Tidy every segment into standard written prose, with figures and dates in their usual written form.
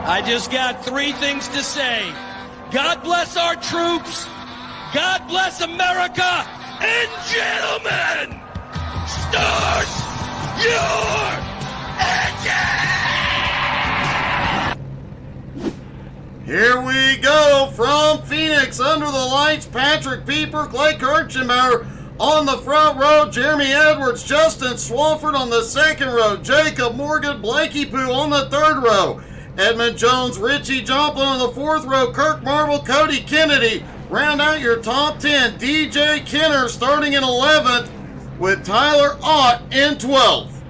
I just got three things to say. God bless our troops. God bless America. And gentlemen, start your engine! Here we go from Phoenix under the lights. Patrick Pieper, Clay Kirchenbauer on the front row. Jeremy Edwards, Justin Swafford on the second row. Jacob Morgan, Blakey Poo on the third row. Edmund Jones, Richie Joplin on the fourth row. Kirk Marble, Cody Kennedy. Round out your top 10. DJ Kenner starting in 11th with Tyler Ott in 12th.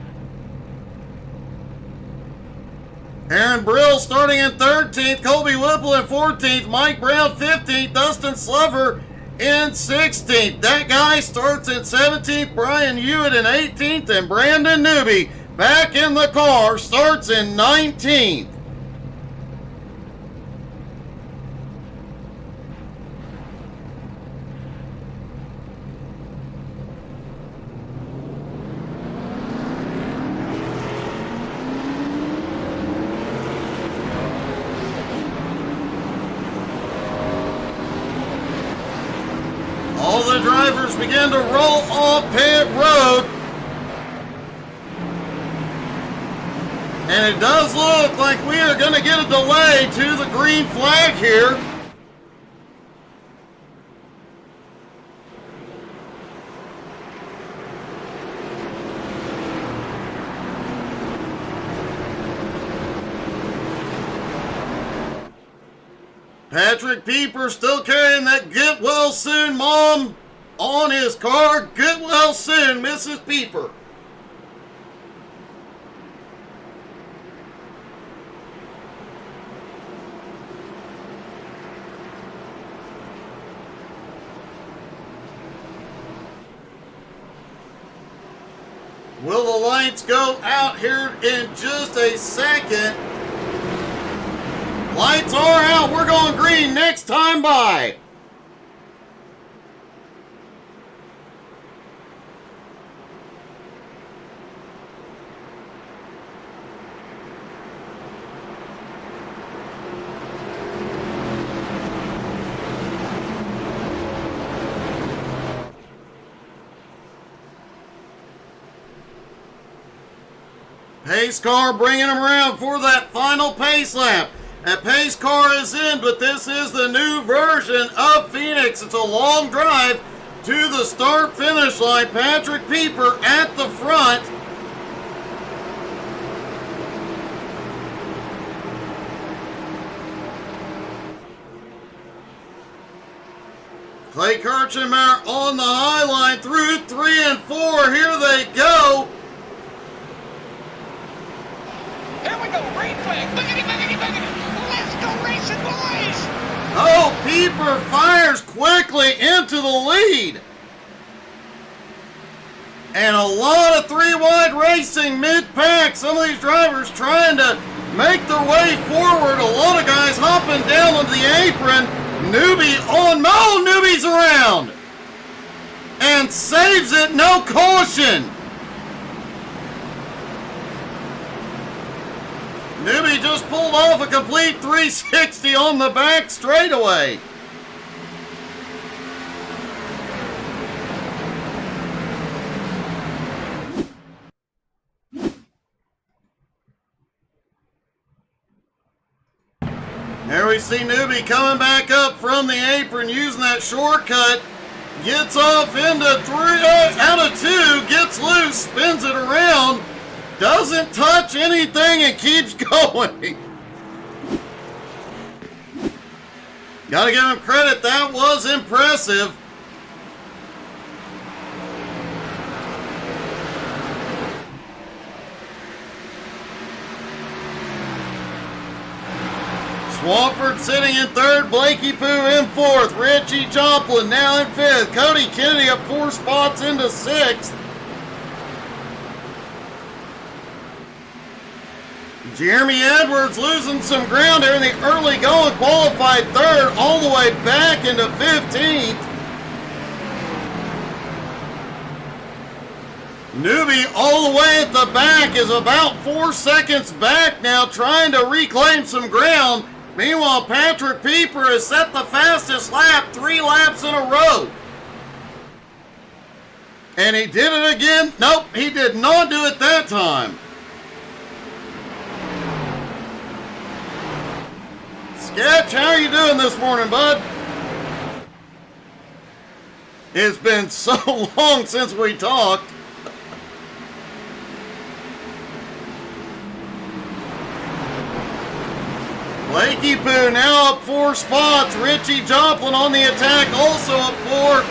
Aaron Brill starting in 13th. Colby Whipple in 14th. Mike Brown 15th. Dustin Slover in 16th. That guy starts in 17th. Brian Hewitt in 18th. And Brandon Newby back in the car starts in 19th. All the drivers begin to roll off pit road. And it does look like we are going to get a delay to the green flag here. Patrick Pieper still carrying that get well soon mom on his car. Get well soon, Mrs. Pieper. Will the lights go out here in just a second? Lights are out. We're going green next time by. Pace car bringing them around for that final pace lap. That pace car is in, but this is the new version of Phoenix. It's a long drive to the start-finish line. Patrick Pieper at the front. Clay Kirchenbauer on the high line through 3 and 4. Here they go. Here we go, green flag. Boogity, boogity, boogity. Let's go racing, boys. Oh, Pieper fires quickly into the lead. And a lot of three-wide racing mid-pack. Some of these drivers trying to make their way forward. A lot of guys hopping down on the apron. Newbie on. No, Newbie's around. And saves it. No caution. Newbie just pulled off a complete 360 on the back straightaway. There we see Newbie coming back up from the apron using that shortcut. Gets off into 3, out of 2, gets loose, spins it around. Doesn't touch anything and keeps going. Gotta give him credit, that was impressive. Swafford sitting in third, Blakey Poo in fourth, Richie Joplin now in fifth, Cody Kennedy up 4 spots into 6th. Jeremy Edwards losing some ground here in the early going, qualified third, all the way back into 15th. Newbie all the way at the back is about 4 seconds back now, trying to reclaim some ground. Meanwhile, Patrick Pieper has set the fastest lap 3 laps in a row. And he did it again. Nope, he did not do it that time. Sketch, how are you doing this morning, bud? It's been so long since we talked. Blakey Poo now up 4 spots. Richie Joplin on the attack, also up 4.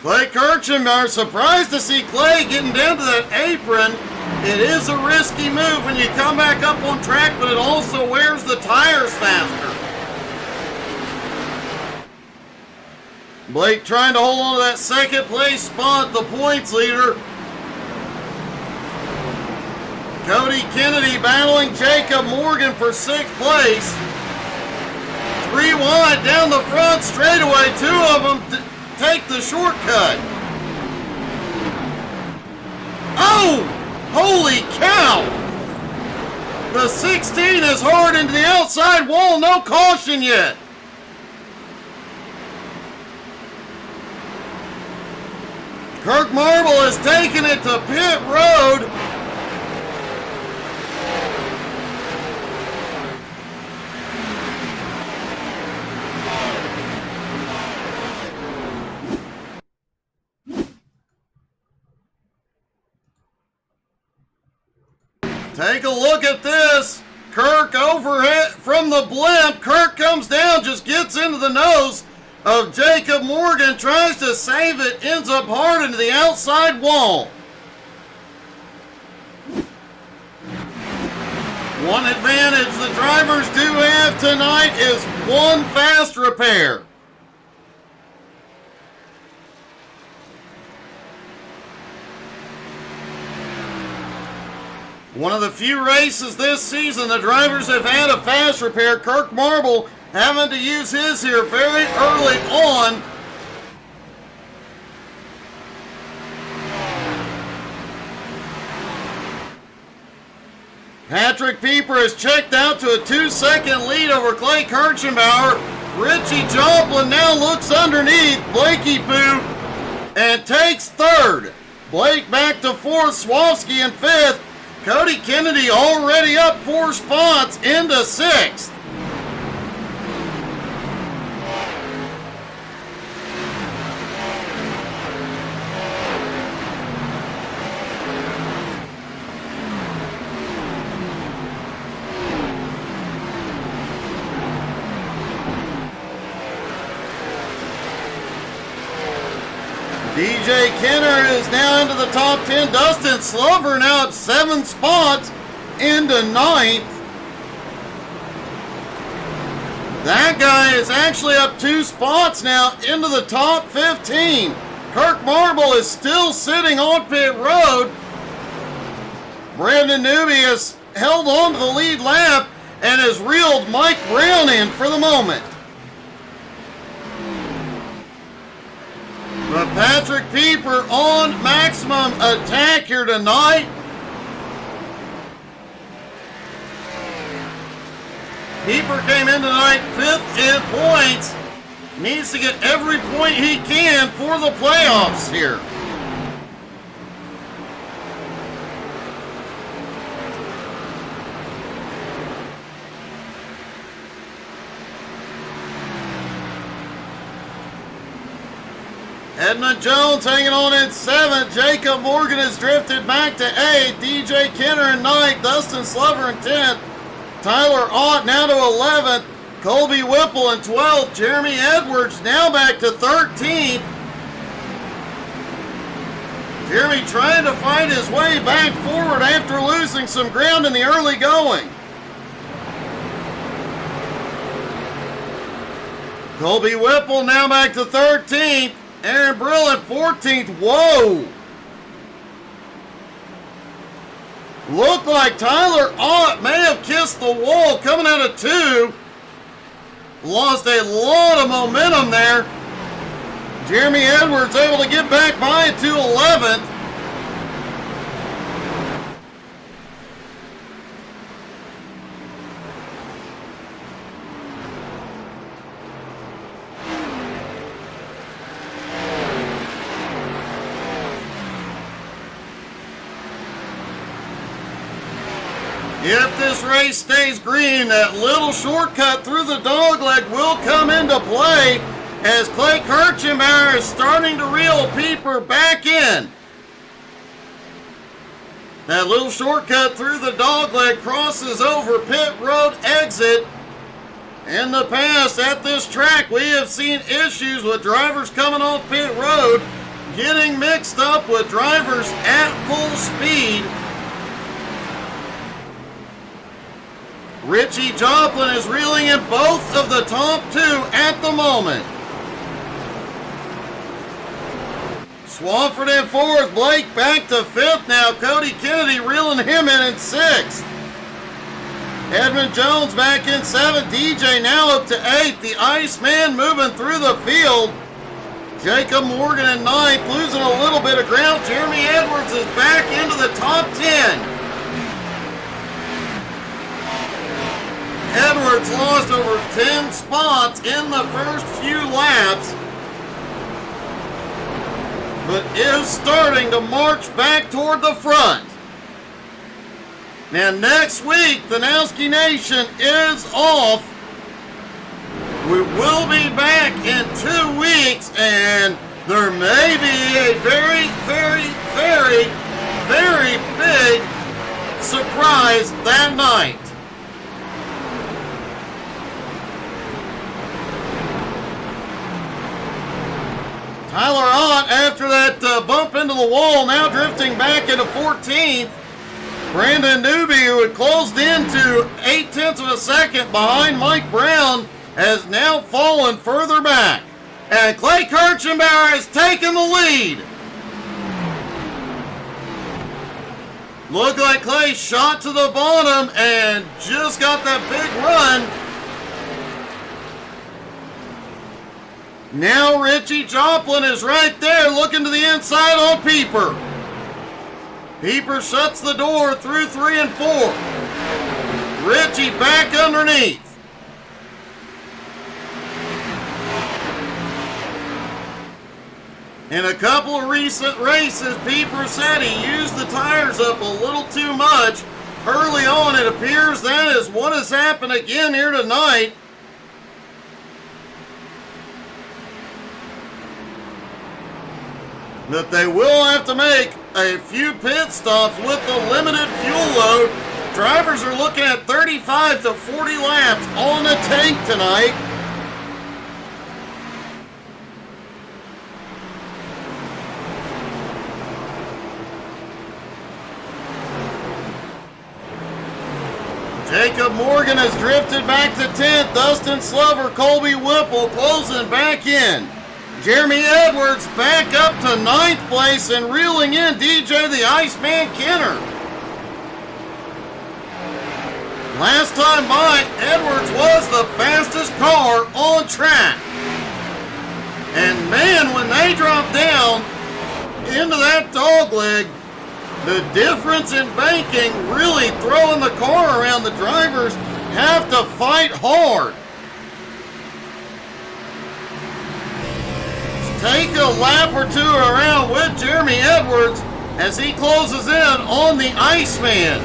Clay Kirchenmeyer, surprised to see Clay getting down to that apron. It is a risky move when you come back up on track, but it also wears the tires faster. Blake trying to hold on to that second place spot, the points leader. Cody Kennedy battling Jacob Morgan for 6th place. 3 wide down the front straightaway. 2 of them take the shortcut. Oh! Holy cow! The 16 is hard into the outside wall. No caution yet. Kirk Marble has taken it to pit road. Take a look at this. Kirk overhead from the blimp. Kirk comes down, just gets into the nose of Jacob Morgan, tries to save it, ends up hard into the outside wall. One advantage the drivers do have tonight is 1 fast repair. One of the few races this season the drivers have had a fast repair. Kirk Marble having to use his here very early on. Patrick Pieper has checked out to a 2-second lead over Clay Kirchenbauer. Richie Joplin now looks underneath Blakey Poo and takes 3rd. Blake back to 4th, Swofsky in 5th. Cody Kennedy already up 4 spots into 6th. DJ Kenner is now into the top 10. Dustin Slover now up 7 spots into 9th. That guy is actually up 2 spots now into the top 15. Kirk Marble is still sitting on pit road. Brandon Newby has held on to the lead lap and has reeled Mike Brown in for the moment. But Patrick Pieper on maximum attack here tonight. Pieper came in tonight 5th in points. Needs to get every point he can for the playoffs here. Edmund Jones hanging on in 7th. Jacob Morgan has drifted back to 8th. DJ Kenner in 9th. Dustin Slover in 10th. Tyler Ott now to 11th. Colby Whipple in 12th. Jeremy Edwards now back to 13th. Jeremy trying to find his way back forward after losing some ground in the early going. Colby Whipple now back to 13th. Aaron Brill at 14th. Whoa! Looked like Tyler Ott may have kissed the wall coming out of 2. Lost a lot of momentum there. Jeremy Edwards able to get back by it to 11th. If this race stays green, that little shortcut through the dogleg will come into play as Clay Kirchenbauer is starting to reel Pieper back in. That little shortcut through the dogleg crosses over pit road exit. In the past at this track, we have seen issues with drivers coming off pit road, getting mixed up with drivers at full speed. Richie Joplin is reeling in both of the top two at the moment. Swafford in fourth, Blake back to fifth now. Cody Kennedy reeling him in sixth. Edmund Jones back in seventh. DJ now up to eighth. The Iceman moving through the field. Jacob Morgan in ninth, losing a little bit of ground. Jeremy Edwards is back into the top 10. Edwards lost over 10 spots in the first few laps, but is starting to march back toward the front. Now next week, the Nowski Nation is off. We will be back in 2 weeks, and there may be a very, very, very, very big surprise that night. Tyler Ott, after that bump into the wall, now drifting back into 14th. Brandon Newby, who had closed into 0.8 of a second behind Mike Brown, has now fallen further back. And Clay Kirchenbauer has taken the lead. Looked like Clay shot to the bottom and just got that big run. Now Richie Joplin is right there looking to the inside on Pieper. Pieper shuts the door through 3 and 4. Richie back underneath. In a couple of recent races, Pieper said he used the tires up a little too much early on. It appears that is what has happened again here tonight. That they will have to make a few pit stops with the limited fuel load. Drivers are looking at 35 to 40 laps on the tank tonight. Jacob Morgan has drifted back to 10th. Dustin Slover, Colby Whipple closing back in. Jeremy Edwards back up to 9th place and reeling in DJ the Iceman Kenner. Last time by, Edwards was the fastest car on track. And man, when they drop down into that dogleg, the difference in banking really throwing the car around. The drivers have to fight hard. Take a lap or two around with Jeremy Edwards as he closes in on the Iceman.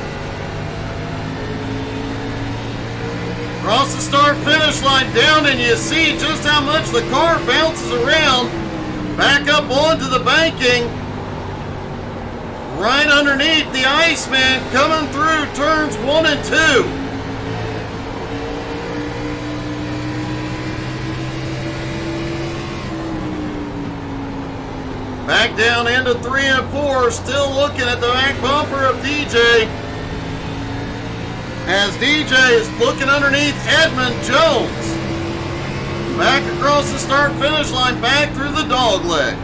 Across the start-finish line down, and you see just how much the car bounces around. Back up onto the banking. Right underneath the Iceman coming through turns 1 and 2. Back down into 3 and 4, still looking at the back bumper of DJ. As DJ is looking underneath Edmund Jones. Back across the start-finish line, back through the dogleg.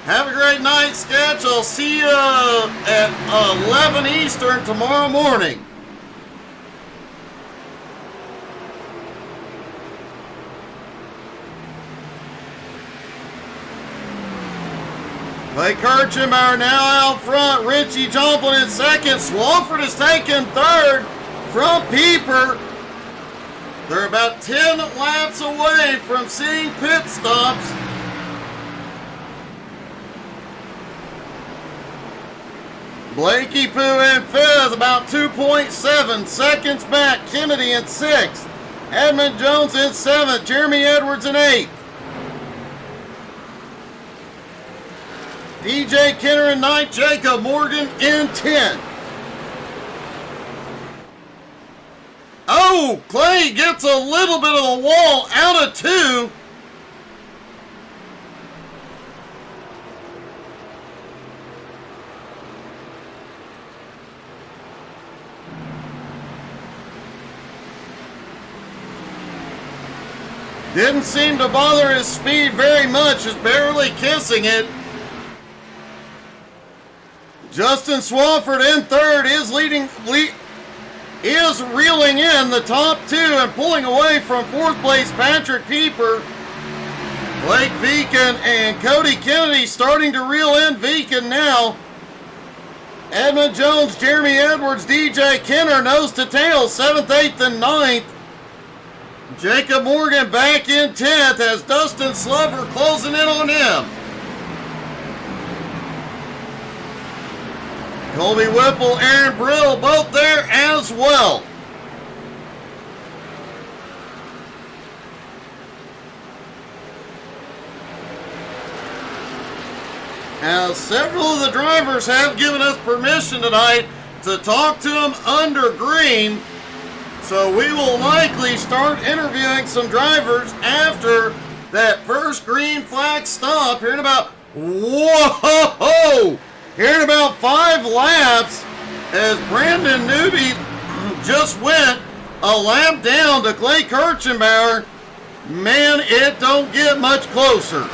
Have a great night, Sketch. I'll see you at 11 Eastern tomorrow morning. Clay Kirchenbauer now out front. Richie Jomplin in second. Swafford is taking third from Pieper. They're about 10 laps away from seeing pit stops. Blakey Poo in fifth, about 2.7 seconds back. Kennedy in sixth. Edmund Jones in seventh. Jeremy Edwards in eighth. DJ Kenner in ninth. Jacob Morgan in 10th. Oh, Clay gets a little bit of the wall out of 2. Didn't seem to bother his speed very much, just barely kissing it. Justin Swafford in third is is reeling in the top 2 and pulling away from fourth place Patrick Pieper. Blake Veakin and Cody Kennedy starting to reel in Veakin now. Edmund Jones, Jeremy Edwards, DJ Kenner nose to tail, 7th, 8th, and 9th. Jacob Morgan back in 10th as Dustin Slover closing in on him. Colby Whipple, Aaron Brill, both there as well. Now, several of the drivers have given us permission tonight to talk to them under green, so we will likely start interviewing some drivers after that first green flag stop here in about, whoa! Here in about 5 laps, as Brandon Newby just went a lap down to Clay Kirchenbauer. Man, it don't get much closer.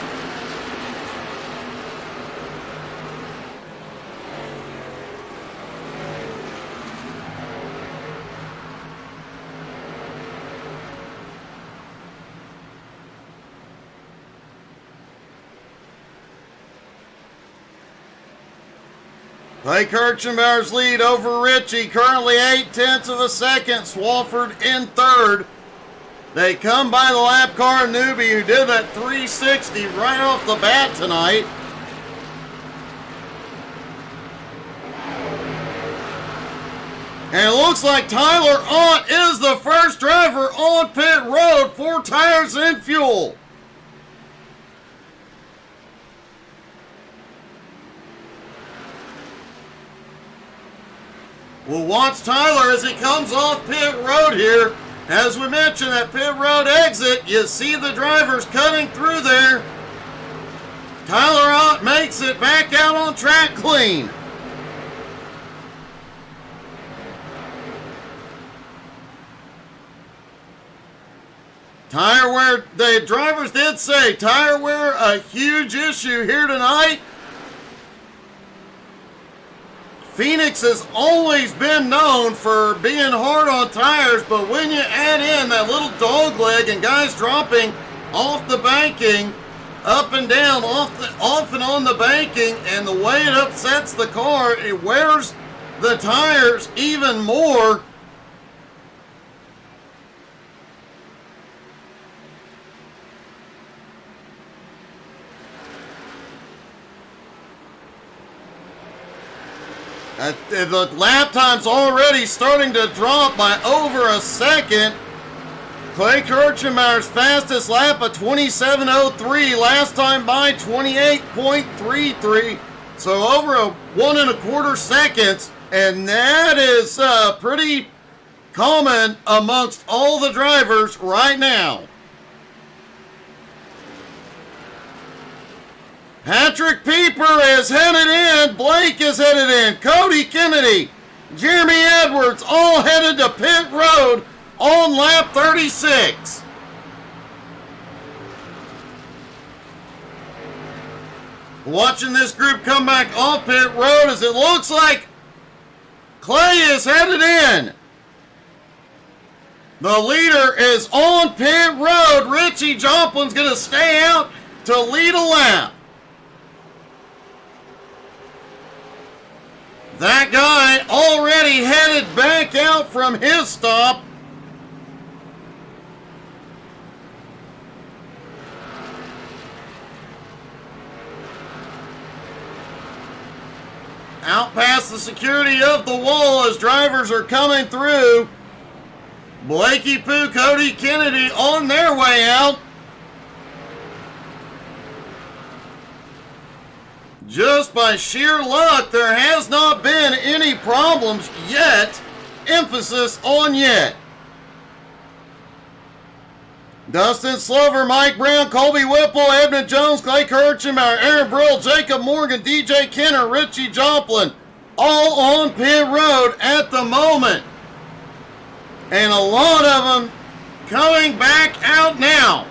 Clay Kirchenbauer's lead over Richie, currently 0.8 of a second. Swafford in third. They come by the lap car newbie who did that 360 right off the bat tonight. And it looks like Tyler Ott is the first driver on pit road, 4 tires and fuel. We'll watch Tyler as he comes off pit road here. As we mentioned, that pit road exit, you see the drivers cutting through there. Tyler Ott makes it back out on track clean. Tire wear, the drivers did say tire wear a huge issue here tonight. Phoenix has always been known for being hard on tires, but when you add in that little dog leg and guys dropping off the banking, up and down, off and on the banking, and the way it upsets the car, it wears the tires even more. The lap time's already starting to drop by over a second. Clay Kirchenbauer's fastest lap of 27.03. Last time by 28.33. So over a 1 1/4 seconds. And that is pretty common amongst all the drivers right now. Patrick Pieper is headed in. Blake is headed in. Cody Kennedy, Jeremy Edwards, all headed to pit road on lap 36. Watching this group come back off pit road as it looks like Clay is headed in. The leader is on pit road. Richie Jomplin's going to stay out to lead a lap. That guy already headed back out from his stop. Out past the security of the wall as drivers are coming through. Blakey Pooh, Cody Kennedy on their way out. Just by sheer luck, there has not been any problems yet. Emphasis on yet. Dustin Slover, Mike Brown, Colby Whipple, Edmund Jones, Clay Kirchenbauer, Aaron Brill, Jacob Morgan, DJ Kenner, Richie Joplin, all on pit road at the moment. And a lot of them coming back out now.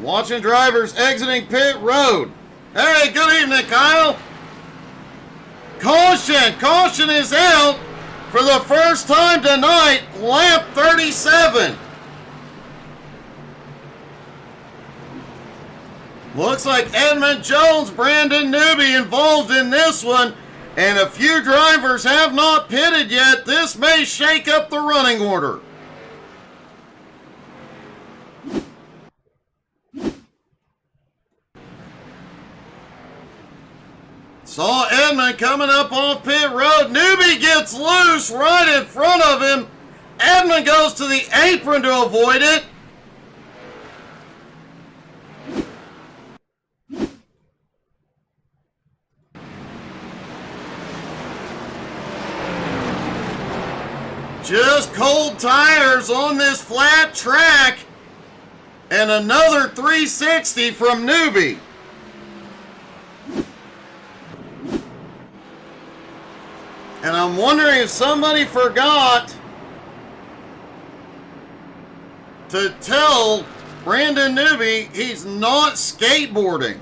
Watching drivers exiting pit road. Hey, good evening, Kyle. Caution! Caution is out for the first time tonight, lap 37. Looks like Edmund Jones, Brandon Newby involved in this one, and a few drivers have not pitted yet. This may shake up the running order. Saw Edmund coming up off pit road. Newby gets loose right in front of him. Edmund goes to the apron to avoid it. Just cold tires on this flat track. And another 360 from Newby. And I'm wondering if somebody forgot to tell Brandon Newby he's not skateboarding.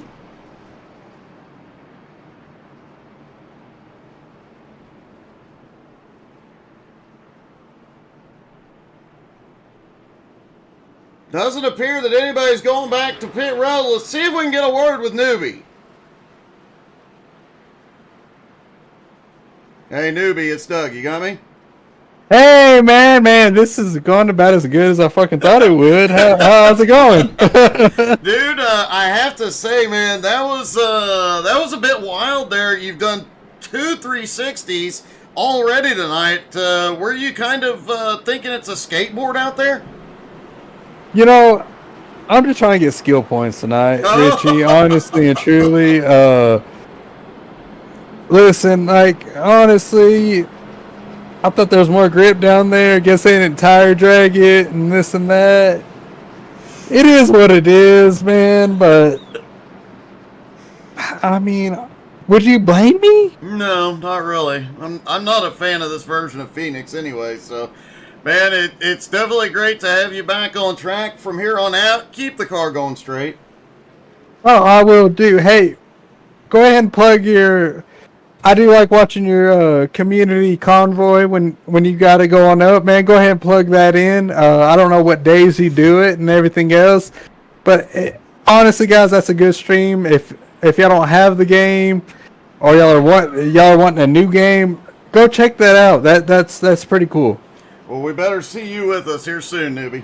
Doesn't appear that anybody's going back to pit road. Let's see if we can get a word with Newby. Hey, Newby, it's Doug. You got me? Hey, man, this is going about as good as I fucking thought it would. How's it going? Dude, I have to say, man, that was a bit wild there. You've done 2 360s already tonight. Were you kind of thinking it's a skateboard out there? You know, I'm just trying to get skill points tonight, Richie, honestly and truly. Listen, like, honestly, I thought there was more grip down there. I guess they didn't tire drag it and this and that. It is what it is, man, but, I mean, would you blame me? No, not really. I'm not a fan of this version of Phoenix anyway, so, man, it's definitely great to have you back on track from here on out. Keep the car going straight. Oh, I will do. Hey, go ahead and plug your... I do like watching your community convoy when you got to go on up, man. Go ahead and plug that in. I don't know what days you do it and everything else, but honestly, guys, that's a good stream. If y'all don't have the game or y'all are wanting a new game, go check that out. That's pretty cool. Well, we better see you with us here soon, Newbie.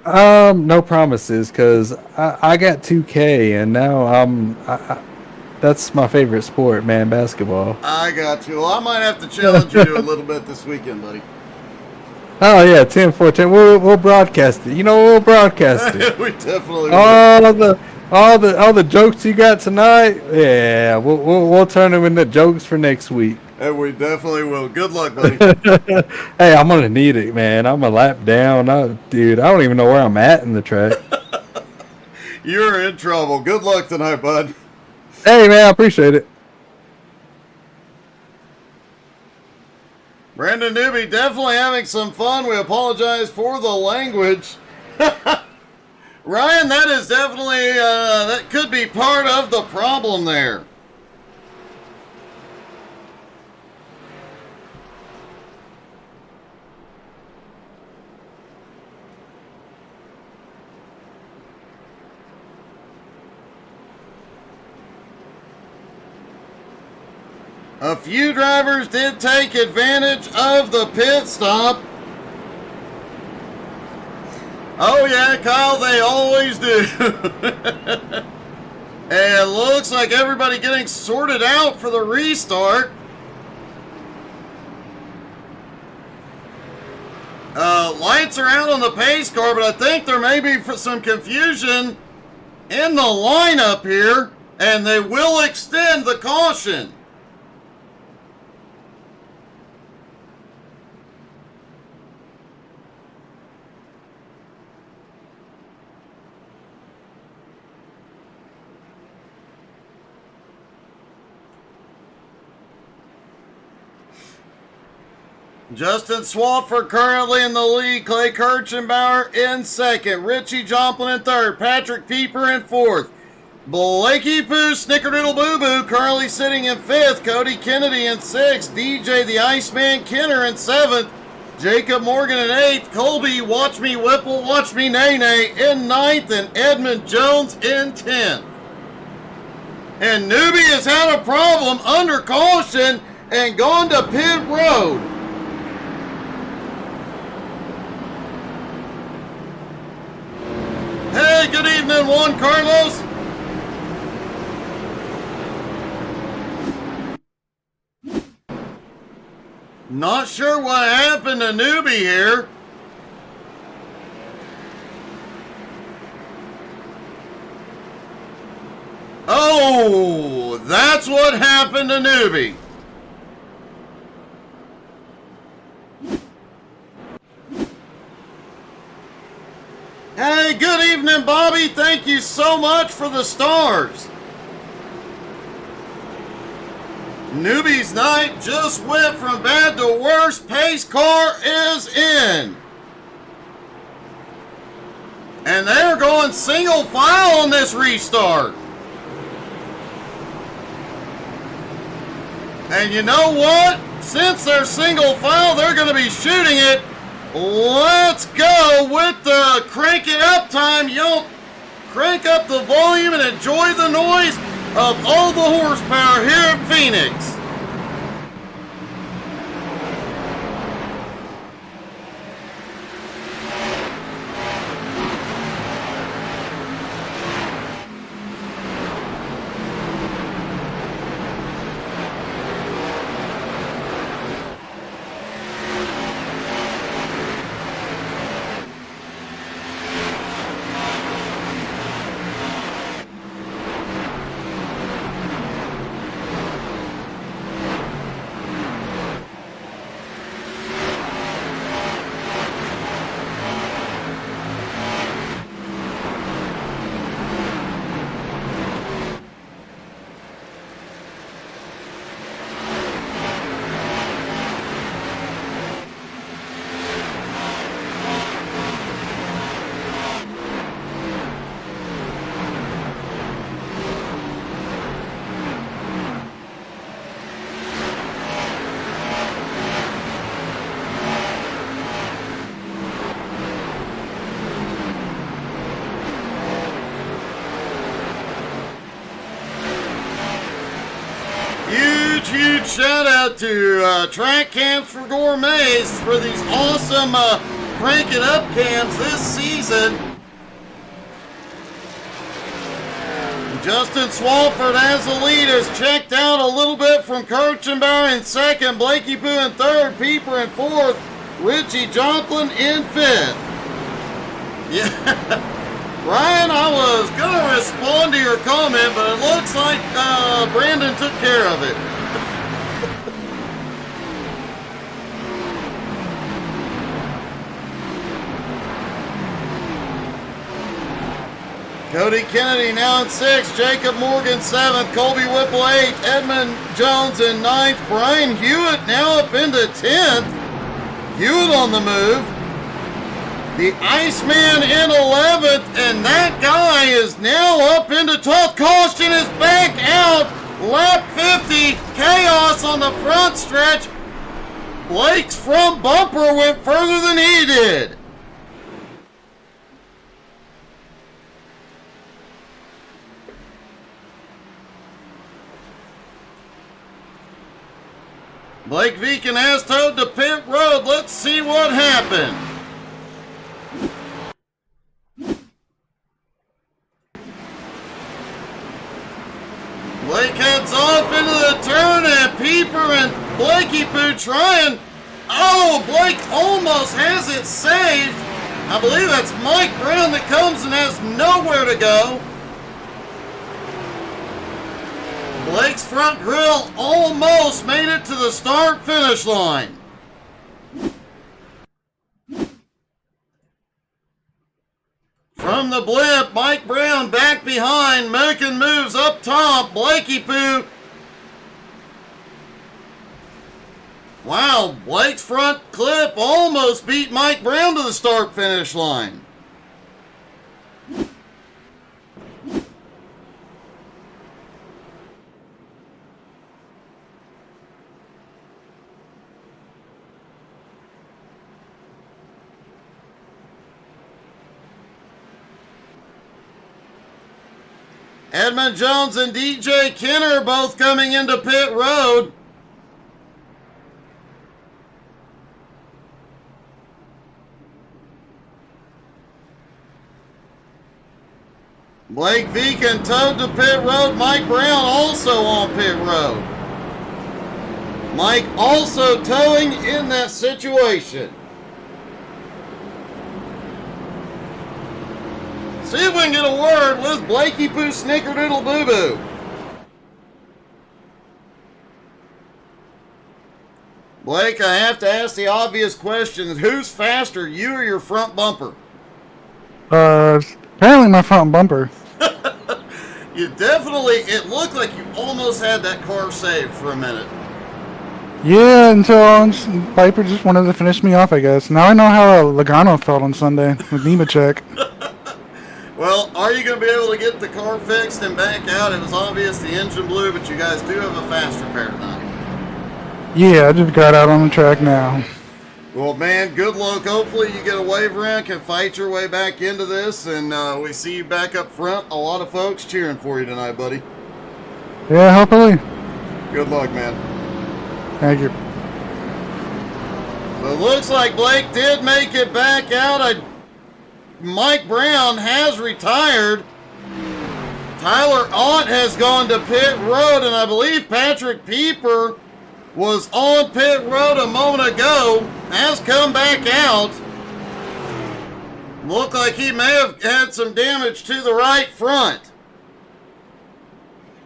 No promises, cause I got 2K and now that's my favorite sport, man, basketball. I got you. Well, I might have to challenge you a little bit this weekend, buddy. Oh yeah, 10-4-10. We'll broadcast it. You know, we'll broadcast it. We definitely will. All the jokes you got tonight, yeah, we'll turn them into jokes for next week. And we definitely will. Good luck, buddy. Hey, I'm gonna need it, man. I'm a lap down, dude. I don't even know where I'm at in the track. You're in trouble. Good luck tonight, bud. Hey, man, I appreciate it. Brandon Newby definitely having some fun. We apologize for the language. Ryan, that is definitely, that could be part of the problem there. A few drivers did take advantage of the pit stop. Oh yeah, Kyle, they always do. And looks like everybody getting sorted out for the restart. Lights are out on the pace car, but I think there may be some confusion in the lineup here, and they will extend the caution. Justin Swafford currently in the lead. Clay Kirchenbauer in second. Richie Joplin in third. Patrick Pieper in fourth. Blakey Poo Snickerdoodle Boo Boo currently sitting in fifth. Cody Kennedy in sixth. DJ the Iceman Kenner in seventh. Jacob Morgan in eighth. Colby Watch Me Whipple Watch Me Nay Nay in ninth. And Edmund Jones in 10th. And Newbie has had a problem under caution and gone to pit road. Hey, good evening, Juan Carlos. Not sure what happened to Newbie here. Oh, that's what happened to Newbie. Hey, good evening, Bobby. Thank you so much for the stars. Newbie's night just went from bad to worse. Pace car is in. And they're going single file on this restart. And you know what? Since they're single file, they're going to be shooting it. Let's go with the crank it up time. Y'all crank up the volume and enjoy the noise of all the horsepower here at Phoenix. Huge shout out to Track Camps for Gourmets for these awesome crank it up cams this season. Justin Swafford as the lead has checked out a little bit from Kirchenbauer in second, Blakey Poo in third, Pieper in fourth, Richie Joplin in fifth. Yeah. Ryan, I was going to respond to your comment, but it looks like Brandon took care of it. Cody Kennedy now in 6th, Jacob Morgan 7th, Colby Whipple 8th, Edmund Jones in 9th, Brian Hewitt now up into 10th. Hewitt on the move. The Iceman in 11th, and that guy is now up into 12th. Caution is back out. Lap 50. Chaos on the front stretch. Blake's front bumper went further than he did. Blake Viken has towed to pit road. Let's see what happened. Blake heads off into the turn, and Pieper and Blakey Poo trying. Oh, Blake almost has it saved. I believe that's Mike Brown that comes and has nowhere to go. Blake's front grille almost made it to the start-finish line. From the blip, Mike Brown back behind, making moves up top. Blakey Poo. Wow, Blake's front clip almost beat Mike Brown to the start-finish line. Edmund Jones and DJ Kenner both coming into pit road. Blake Viken towed to pit road. Mike Brown also on pit road. Mike also towing in that situation. See if we can get a word with Blakey Poo Snickerdoodle Boo Boo. Blake, I have to ask the obvious question. Who's faster, you or your front bumper? Apparently my front bumper. You definitely, it looked like you almost had that car saved for a minute. Yeah, until Piper just wanted to finish me off, I guess. Now I know how Logano felt on Sunday with Nemechek. Well, are you going to be able to get the car fixed and back out? It was obvious the engine blew, but you guys do have a faster pair tonight. Yeah, I just got out on the track now. Well, man, good luck. Hopefully you get a wave around, can fight your way back into this, and we see you back up front. A lot of folks cheering for you tonight, buddy. Yeah, hopefully. Good luck, man. Thank you. So it looks like Blake did make it back out. Mike Brown has retired. Tyler Ott has gone to pit road, and I believe Patrick Pieper was on pit road a moment ago, has come back out. Looked like he may have had some damage to the right front.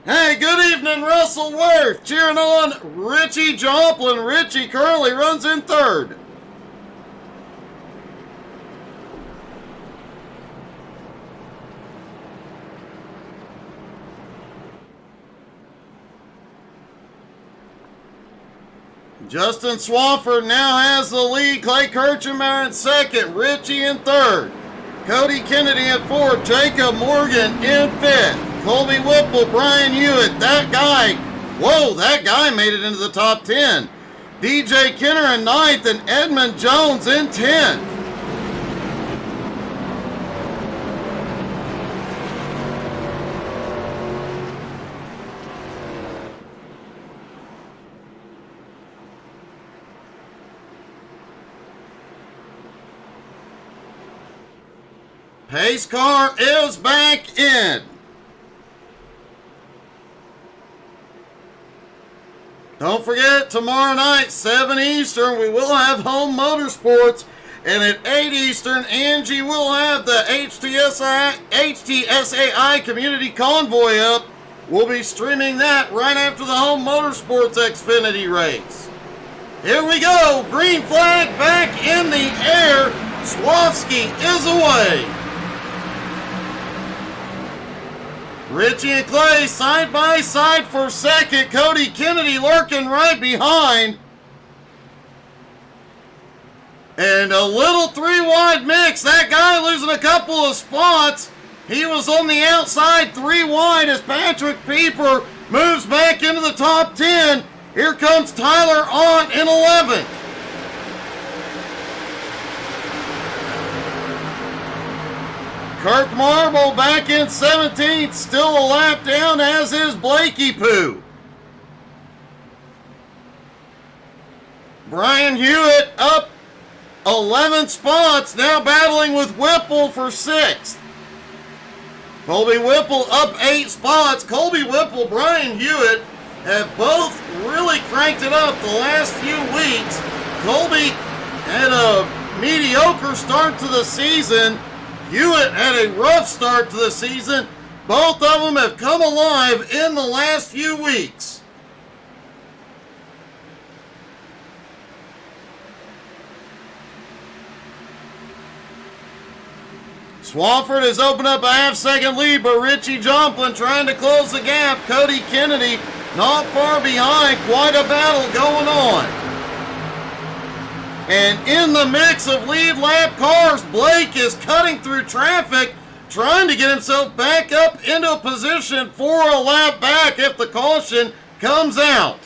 Hey, good evening, Russell Worth. Cheering on Richie Joplin. Richie Curley runs in third. Justin Swafford now has the lead. Clay Kirchenmeyer in second. Richie in third. Cody Kennedy in fourth. Jacob Morgan in fifth. Colby Whipple, Brian Hewitt. That guy, whoa, that guy made it into the top 10. DJ Kenner in ninth and Edmund Jones in 10th. Pace car is back in. Don't forget, tomorrow night, 7 Eastern, we will have Home Motorsports. And at 8 Eastern, Angie will have the HTSAI Community Convoy up. We'll be streaming that right after the Home Motorsports Xfinity race. Here we go. Green flag back in the air. Swarovski is away. Richie and Clay side by side for second. Cody Kennedy lurking right behind. And a little 3-wide mix. That guy losing a couple of spots. He was on the outside 3-wide as Patrick Pieper moves back into the top 10. Here comes Tyler Ott in 11th. Kirk Marble back in 17th, still a lap down, as is Blakey Poo. Brian Hewitt up 11 spots, now battling with Whipple for 6th. Colby Whipple up 8 spots. Colby Whipple, Brian Hewitt have both really cranked it up the last few weeks. Colby had a mediocre start to the season. Hewitt had a rough start to the season. Both of them have come alive in the last few weeks. Swafford has opened up a half-second lead, but Richie Jomplin trying to close the gap. Cody Kennedy not far behind. Quite a battle going on. And in the mix of lead lap cars, Blake is cutting through traffic, trying to get himself back up into a position for a lap back if the caution comes out.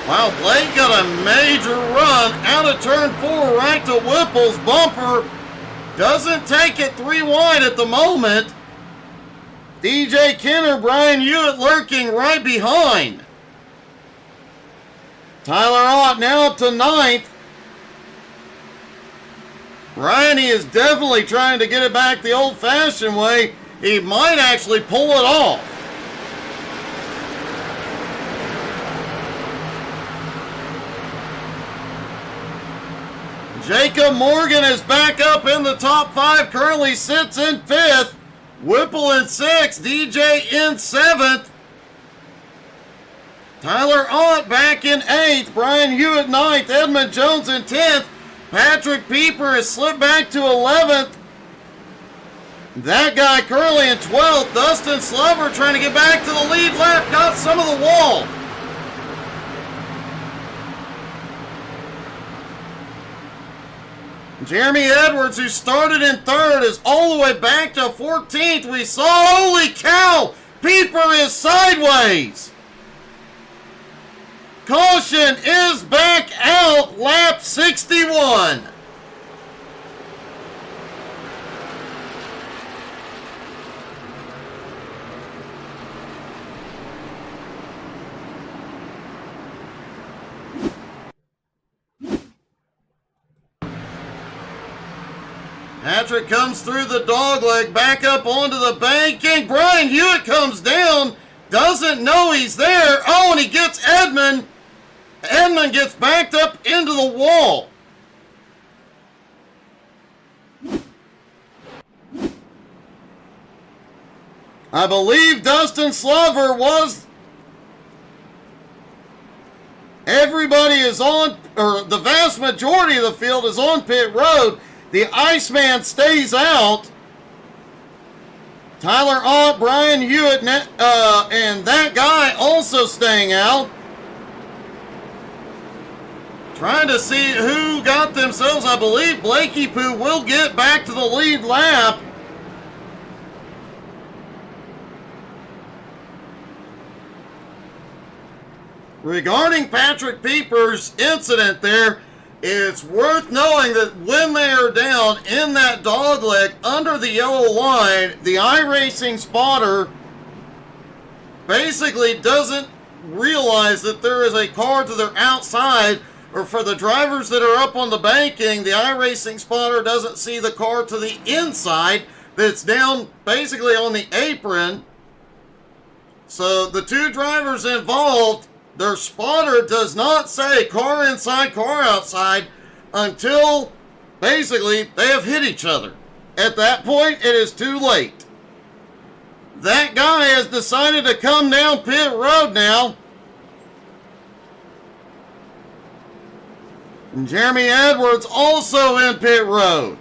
Wow, Blake got a major run out of turn 4 right to Whipple's bumper. Doesn't take it 3 wide at the moment. DJ Kenner, Brian Hewitt lurking right behind. Tyler Ott now up to 9th. Ryan, he is definitely trying to get it back the old-fashioned way. He might actually pull it off. Jacob Morgan is back up in the top 5, currently sits in 5th. Whipple in 6th, DJ in 7th. Tyler Ott back in 8th, Brian Hewitt 9th, Edmund Jones in 10th. Patrick Pieper has slipped back to 11th. That guy currently in 12th. Dustin Slover trying to get back to the lead lap, got some of the wall. Jeremy Edwards, who started in 3rd, is all the way back to 14th. We saw, holy cow, Pieper is sideways. Caution is back out, lap 61. Patrick comes through the dogleg, back up onto the banking. Brian Hewitt comes down, doesn't know he's there. Oh, and he gets Edmund. Edmund gets backed up into the wall. I believe Dustin Slover was... Everybody is on, or the vast majority of the field is on pit road. The Iceman stays out. Tyler Ott, Brian Hewitt, and that guy also staying out. Trying to see who got themselves. I believe Blakey Poo will get back to the lead lap. Regarding Patrick Pieper's incident there, it's worth knowing that when they are down in that dogleg under the yellow line, the iRacing spotter basically doesn't realize that there is a car to their outside, or for the drivers that are up on the banking, the iRacing spotter doesn't see the car to the inside that's down basically on the apron. So the two drivers involved, their spotter does not say car inside, car outside until basically they have hit each other. At that point, it is too late. That guy has decided to come down pit road now. And Jeremy Edwards also in pit road.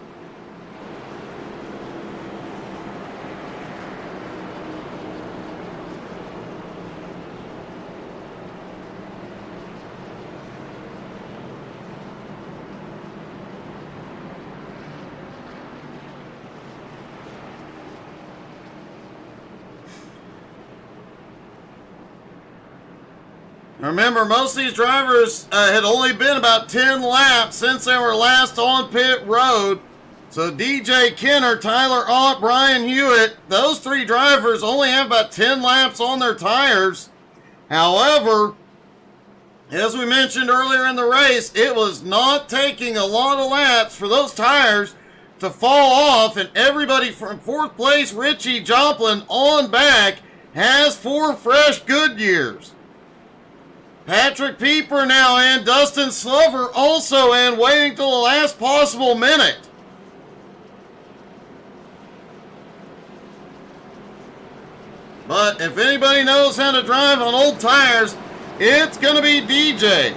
Remember, most of these drivers had only been about 10 laps since they were last on pit road. So DJ Kenner, Tyler Ott, Brian Hewitt, those three drivers only have about 10 laps on their tires. However, as we mentioned earlier in the race, it was not taking a lot of laps for those tires to fall off, and everybody from fourth place, Richie Joplin, on back has 4 fresh Goodyears. Patrick Pieper now in, Dustin Slover also in, waiting till the last possible minute. But if anybody knows how to drive on old tires, it's going to be DJ.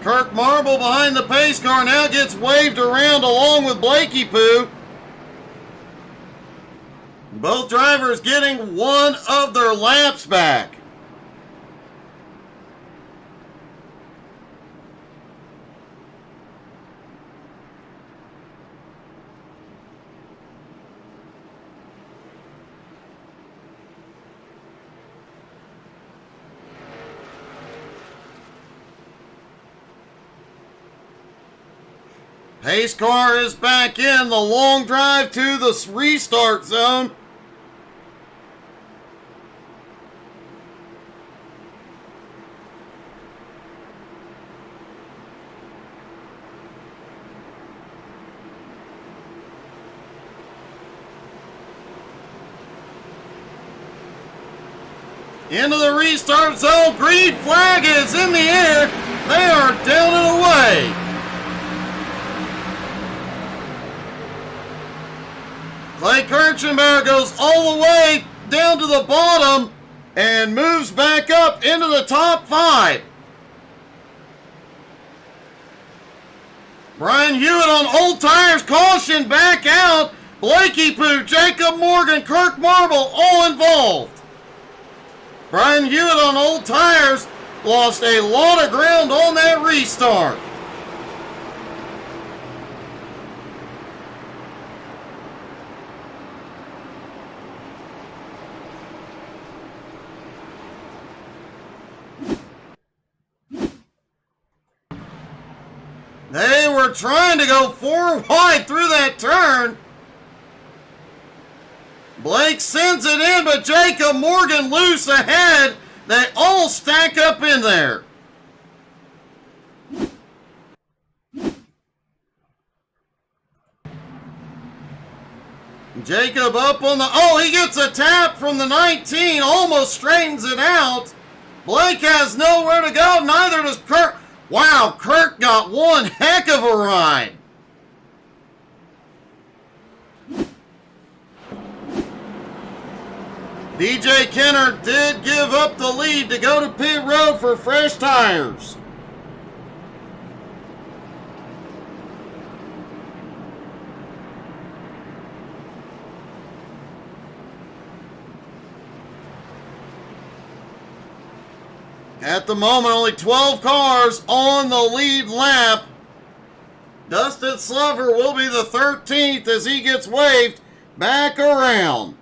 Kirk Marble behind the pace car now gets waved around along with Blakey Poo. Both drivers getting one of their laps back. Pace car is back in the long drive to the restart zone. Into the restart zone. Green flag is in the air. They are down and away. Clay Kirchenbauer goes all the way down to the bottom and moves back up into the top 5. Brian Hewitt on old tires, caution back out. Blakey Poo, Jacob Morgan, Kirk Marble, all involved. Brian Hewitt on old tires lost a lot of ground on that restart. They were trying to go 4 wide through that turn. Blake sends it in, but Jacob Morgan loose ahead. They all stack up in there. Jacob up on the... Oh, he gets a tap from the 19. Almost straightens it out. Blake has nowhere to go. Neither does Kirk. Wow, Kirk got one heck of a ride. DJ Kenner did give up the lead to go to pit road for fresh tires. At the moment, only 12 cars on the lead lap. Dustin Slover will be the 13th as he gets waved back around.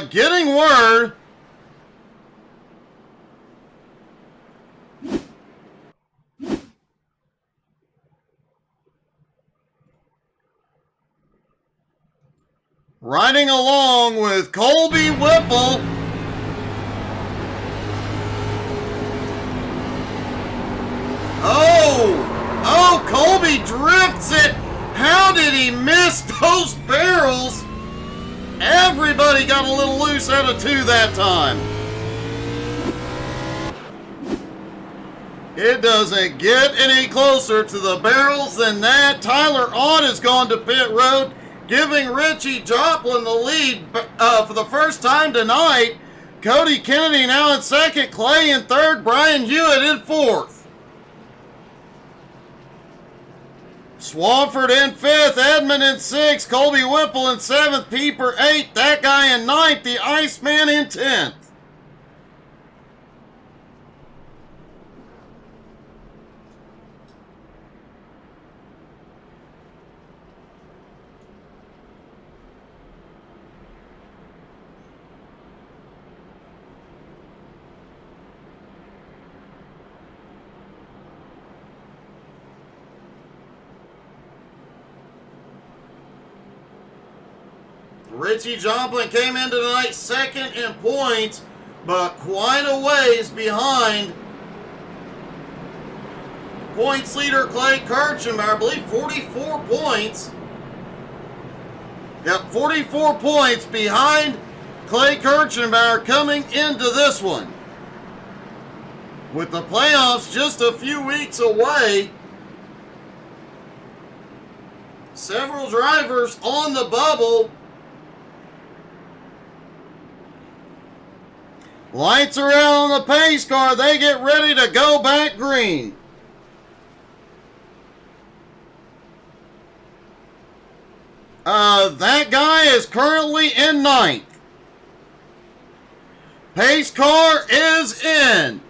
Getting word. Riding along with Colby Whipple. Oh, Colby drifts it. How did he miss those barrels? Everybody got a little loose out of 2 that time. It doesn't get any closer to the barrels than that. Tyler Ott has gone to pit road, giving Richie Joplin the lead for the first time tonight. Cody Kennedy now in second, Clay in third, Brian Hewitt in fourth. Swafford in fifth, Edmond in sixth, Colby Whipple in seventh, Pieper eighth, that guy in ninth, the Iceman in 10th. Richie Joplin came into tonight second in points, but quite a ways behind points leader Clay Kirchenbauer. I believe 44 points. Yep, 44 points behind Clay Kirchenbauer coming into this one. With the playoffs just a few weeks away, several drivers on the bubble. Lights are out on the pace car. They get ready to go back green. That guy is currently in ninth. Pace car is in.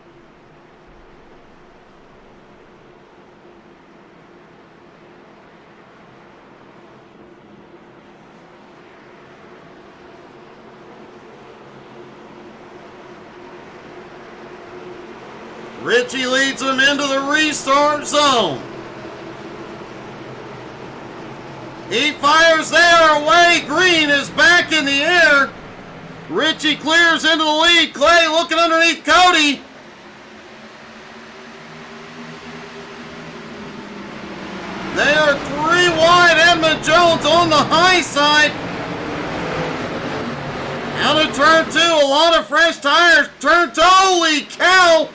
Richie leads them into the restart zone. He fires there away. Green is back in the air. Richie clears into the lead. Clay looking underneath Cody. They are 3 wide. Edmund Jones on the high side. Out of turn 2. A lot of fresh tires. Turn 2. Holy cow.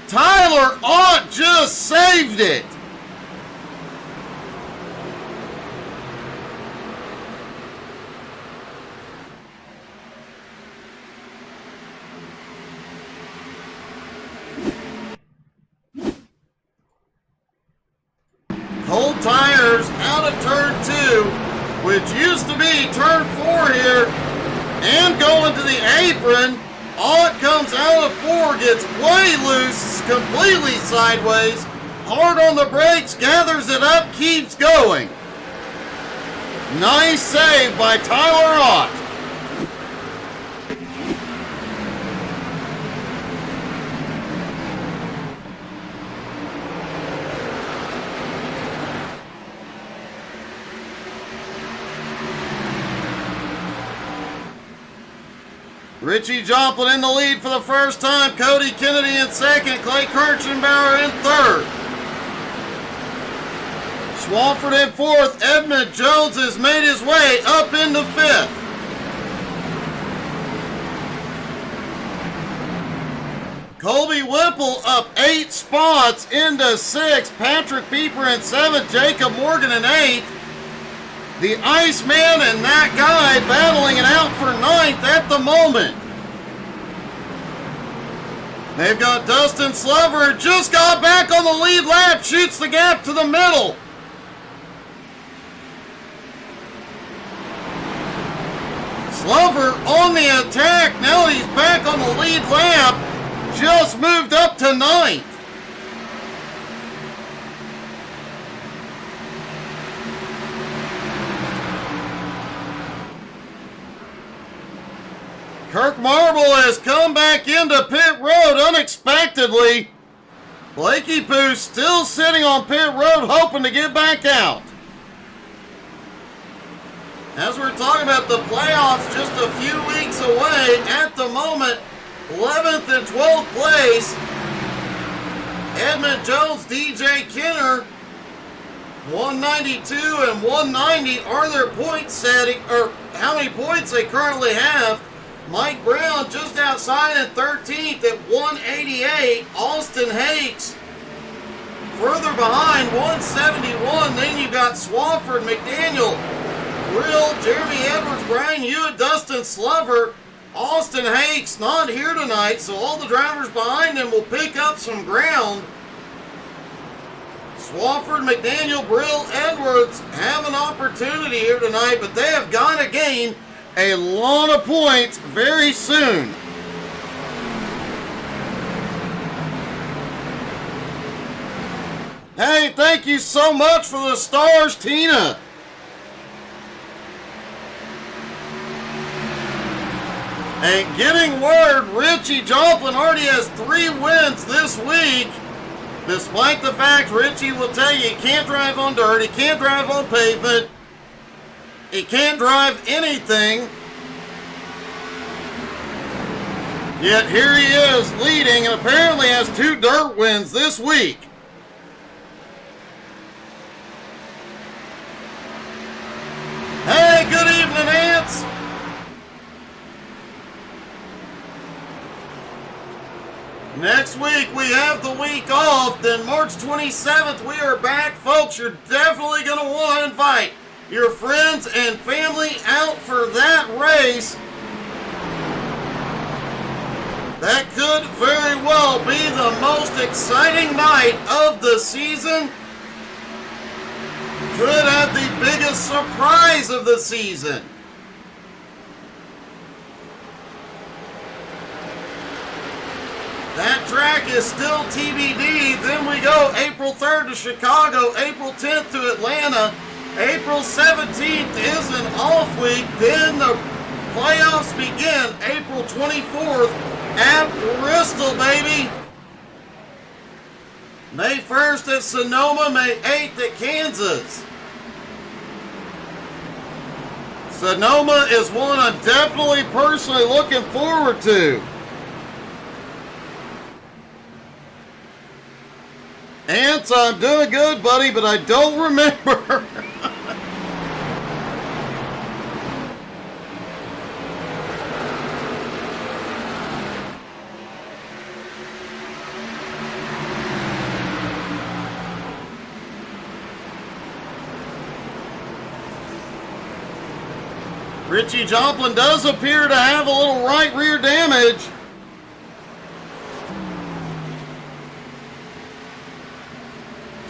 Tyler Ott just saved it. Cold tires out of turn 2, which used to be turn 4 here, and going to the apron. Ott comes out of 4, gets way loose, completely sideways, hard on the brakes, gathers it up, keeps going. Nice save by Tyler Ott. Richie Joplin in the lead for the first time. Cody Kennedy in second. Clay Kirchenbauer in third. Swafford in fourth. Edmund Jones has made his way up into fifth. Colby Whipple up 8 spots into 6th. Patrick Pieper in 7th. Jacob Morgan in 8th. The Iceman and that guy battling it out for 9th at the moment. They've got Dustin Slover, just got back on the lead lap, shoots the gap to the middle. Slover on the attack, now he's back on the lead lap, just moved up to 9th. Kirk Marble has come back into pit road unexpectedly. Blakey Pooh still sitting on pit road hoping to get back out. As we're talking about the playoffs just a few weeks away, at the moment, 11th and 12th place. Edmund Jones, DJ Kenner, 192 and 190 are their point setting, or how many points they currently have. Mike Brown just outside in 13th at 188. Austin Hakes further behind, 171. Then you got Swafford, McDaniel, Brill, Jeremy Edwards, Brian Hewitt, Dustin Slover. Austin Hakes not here tonight, so all the drivers behind him will pick up some ground. Swafford, McDaniel, Brill, Edwards have an opportunity here tonight, but they have got to gain a lot of points very soon. Hey, thank you so much for the stars, Tina. And getting word, Richie Joplin already has 3 wins this week. Despite the fact Richie will tell you he can't drive on dirt, he can't drive on pavement. He can't drive anything. Yet here he is leading and apparently has 2 dirt wins this week. Hey, good evening, Ants. Next week we have the week off. Then March 27th we are back. Folks, you're definitely going to want to invite your friends and family out for that race. That could very well be the most exciting night of the season. Could have the biggest surprise of the season. That track is still TBD. Then we go April 3rd to Chicago, April 10th to Atlanta. April 17th is an off week. Then the playoffs begin April 24th at Bristol, baby. May 1st at Sonoma, May 8th at Kansas. Sonoma is one I'm definitely personally looking forward to. Ants, I'm doing good, buddy, but I don't remember. Richie Joplin does appear to have a little right rear damage.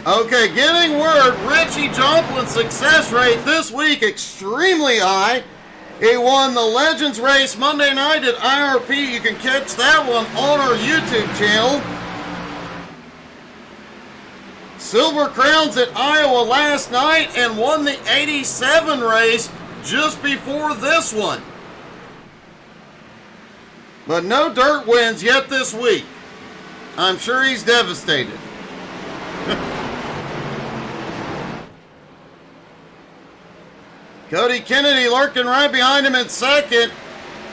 Okay, getting word, Richie Joplin's success rate this week extremely high. He won the Legends race Monday night at IRP. You can catch that one on our YouTube channel. Silver Crowns at Iowa last night and won the 87 race just before this one. But no dirt wins yet this week. I'm sure he's devastated. Cody Kennedy lurking right behind him in second.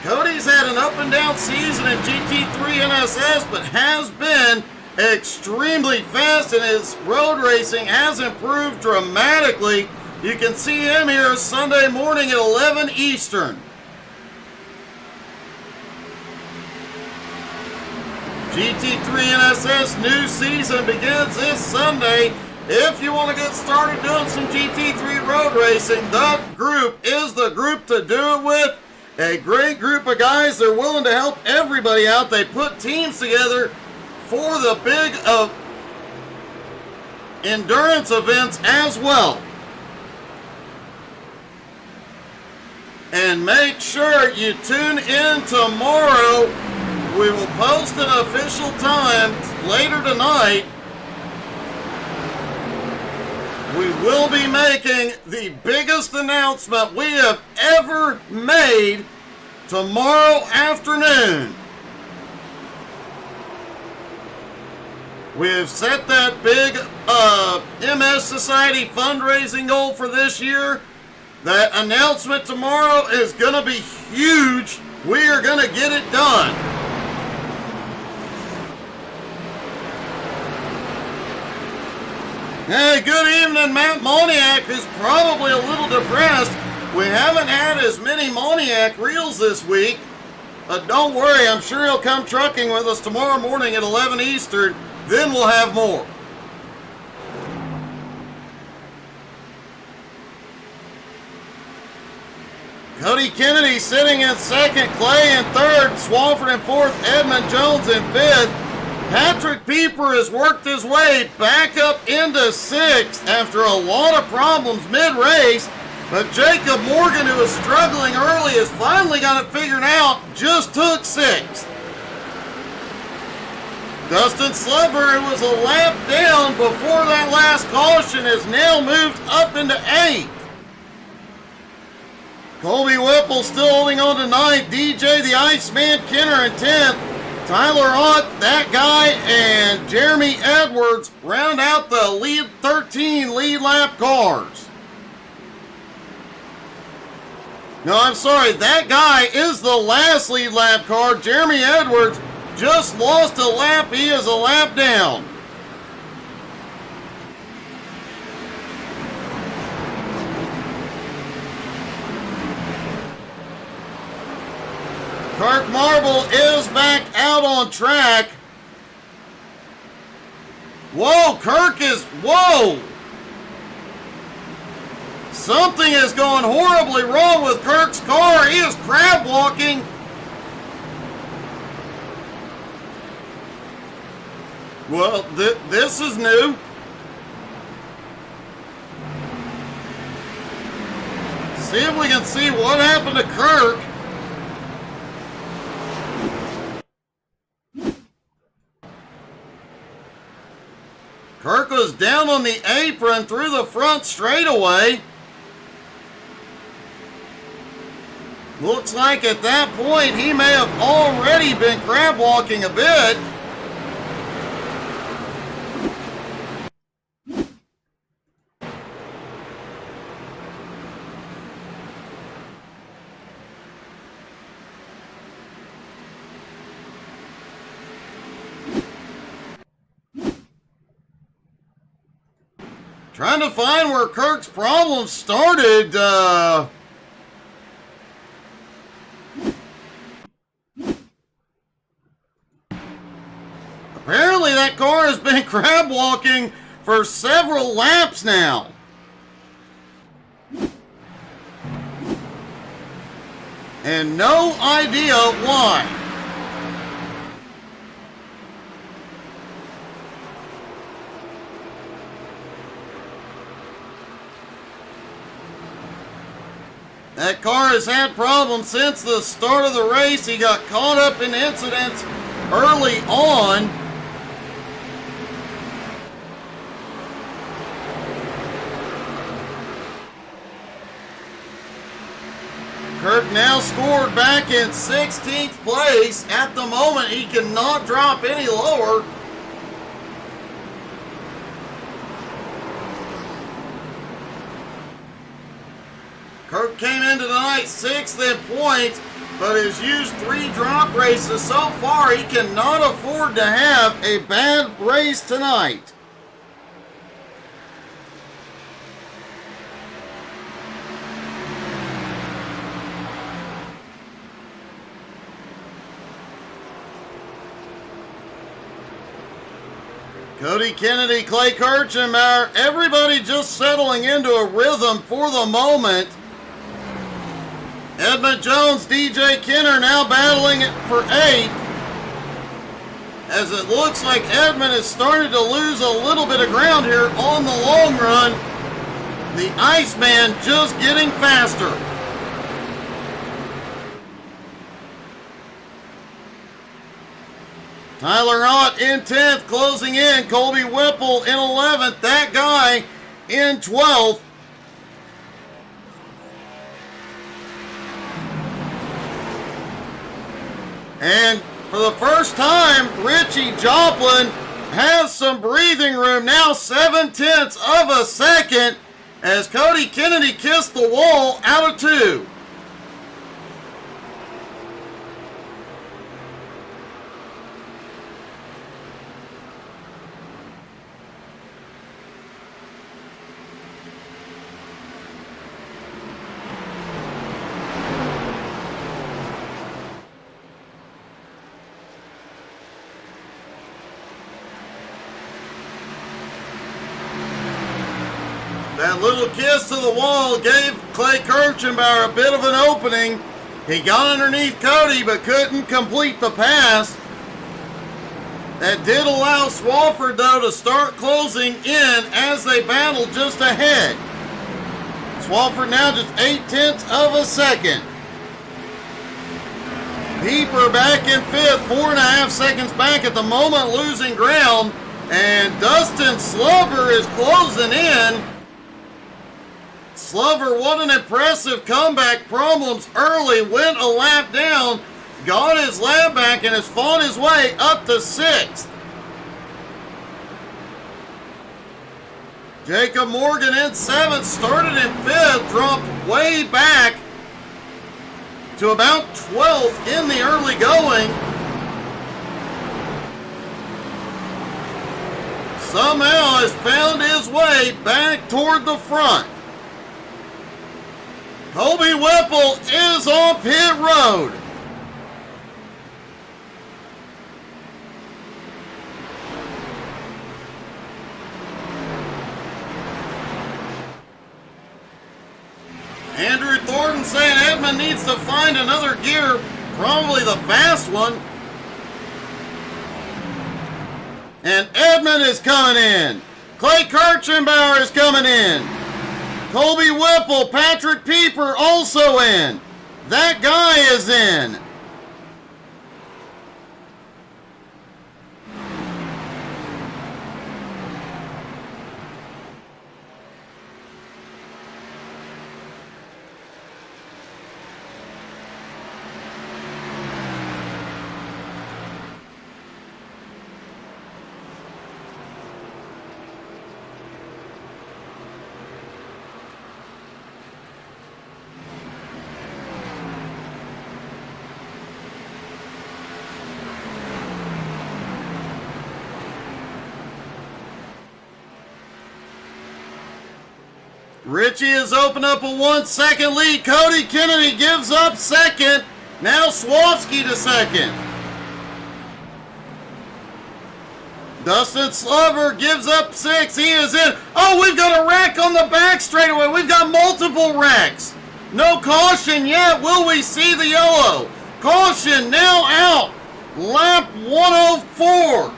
Cody's had an up and down season in GT3 NSS, but has been extremely fast, and his road racing has improved dramatically. You can see him here Sunday morning at 11 Eastern. GT3 NSS new season begins this Sunday. If you want to get started doing some GT3 road racing, that group is the group to do it with. A great group of guys. They're willing to help everybody out. They put teams together for the big endurance events as well. And make sure you tune in tomorrow. We will post an official time later tonight. We will be making the biggest announcement we have ever made tomorrow afternoon. We have set that big MS Society fundraising goal for this year. That announcement tomorrow is going to be huge. We are going to get it done. Hey, good evening, Matt Moniak, who's probably a little depressed. We haven't had as many Moniak reels this week. But don't worry, I'm sure he'll come trucking with us tomorrow morning at 11 Eastern. Then we'll have more. Cody Kennedy sitting in second, Clay in third, Swafford in fourth, Edmund Jones in fifth. Patrick Pieper has worked his way back up into sixth after a lot of problems mid-race. But Jacob Morgan, who was struggling early, has finally got it figured out, just took sixth. Dustin Slover, who was a lap down before that last caution, has now moved up into eighth. Colby Whipple still holding on to ninth. DJ the Iceman Kenner in 10th. Tyler Ott, that guy, and Jeremy Edwards round out the lead 13 lead lap cars. No, I'm sorry. That guy is the last lead lap car. Jeremy Edwards just lost a lap. He is a lap down. Kirk Marble is back out on track. Whoa, Kirk is, whoa! Something is going horribly wrong with Kirk's car. He is crab walking. Well, this is new. See if we can see what happened to Kirk. Kirk was down on the apron through the front straightaway. Looks like at that point he may have already been crab walking a bit. Trying to find where Kirk's problem started. Apparently that car has been crab walking for several laps now. And no idea why. That car has had problems since the start of the race. He got caught up in incidents early on. Kirk now scored back in 16th place. At the moment, he cannot drop any lower. Kirk came into tonight 6th in points, but has used 3 drop races so far. He cannot afford to have a bad race tonight. Cody Kennedy, Clay Kirchenbauer, everybody just settling into a rhythm for the moment. Edmund Jones, DJ Kenner now battling it for 8th. As it looks like Edmund has started to lose a little bit of ground here on the long run. The Iceman just getting faster. Tyler Ott in 10th, closing in. Colby Whipple in 11th. That guy in 12th. And for the first time, Richie Joplin has some breathing room. Now 0.7 of a second as Cody Kennedy kissed the wall out of 2. That little kiss to the wall gave Clay Kirchenbauer a bit of an opening. He got underneath Cody but couldn't complete the pass. That did allow Swafford, though, to start closing in as they battled just ahead. Swafford now just 0.8 of a second. Pieper back in 5th, 4.5 seconds back at the moment, losing ground. And Dustin Slover is closing in. Slover, what an impressive comeback. Problems early, went a lap down, got his lap back, and has fought his way up to 6th. Jacob Morgan in 7th, started in 5th, dropped way back to about 12th in the early going. Somehow has found his way back toward the front. Colby Whipple is on pit road. Andrew Thornton saying Edmund needs to find another gear, probably the fast one. And Edmund is coming in. Clay Kirchenbauer is coming in. Colby Whipple, Patrick Pieper also in. That guy is in. Richie has opened up a 1 second lead. Cody Kennedy gives up second. Now Swofsky to second. Dustin Slover gives up 6. He is in. Oh, we've got a wreck on the back straightaway. We've got multiple wrecks. No caution yet. Will we see the yellow? Caution now out. Lap 104.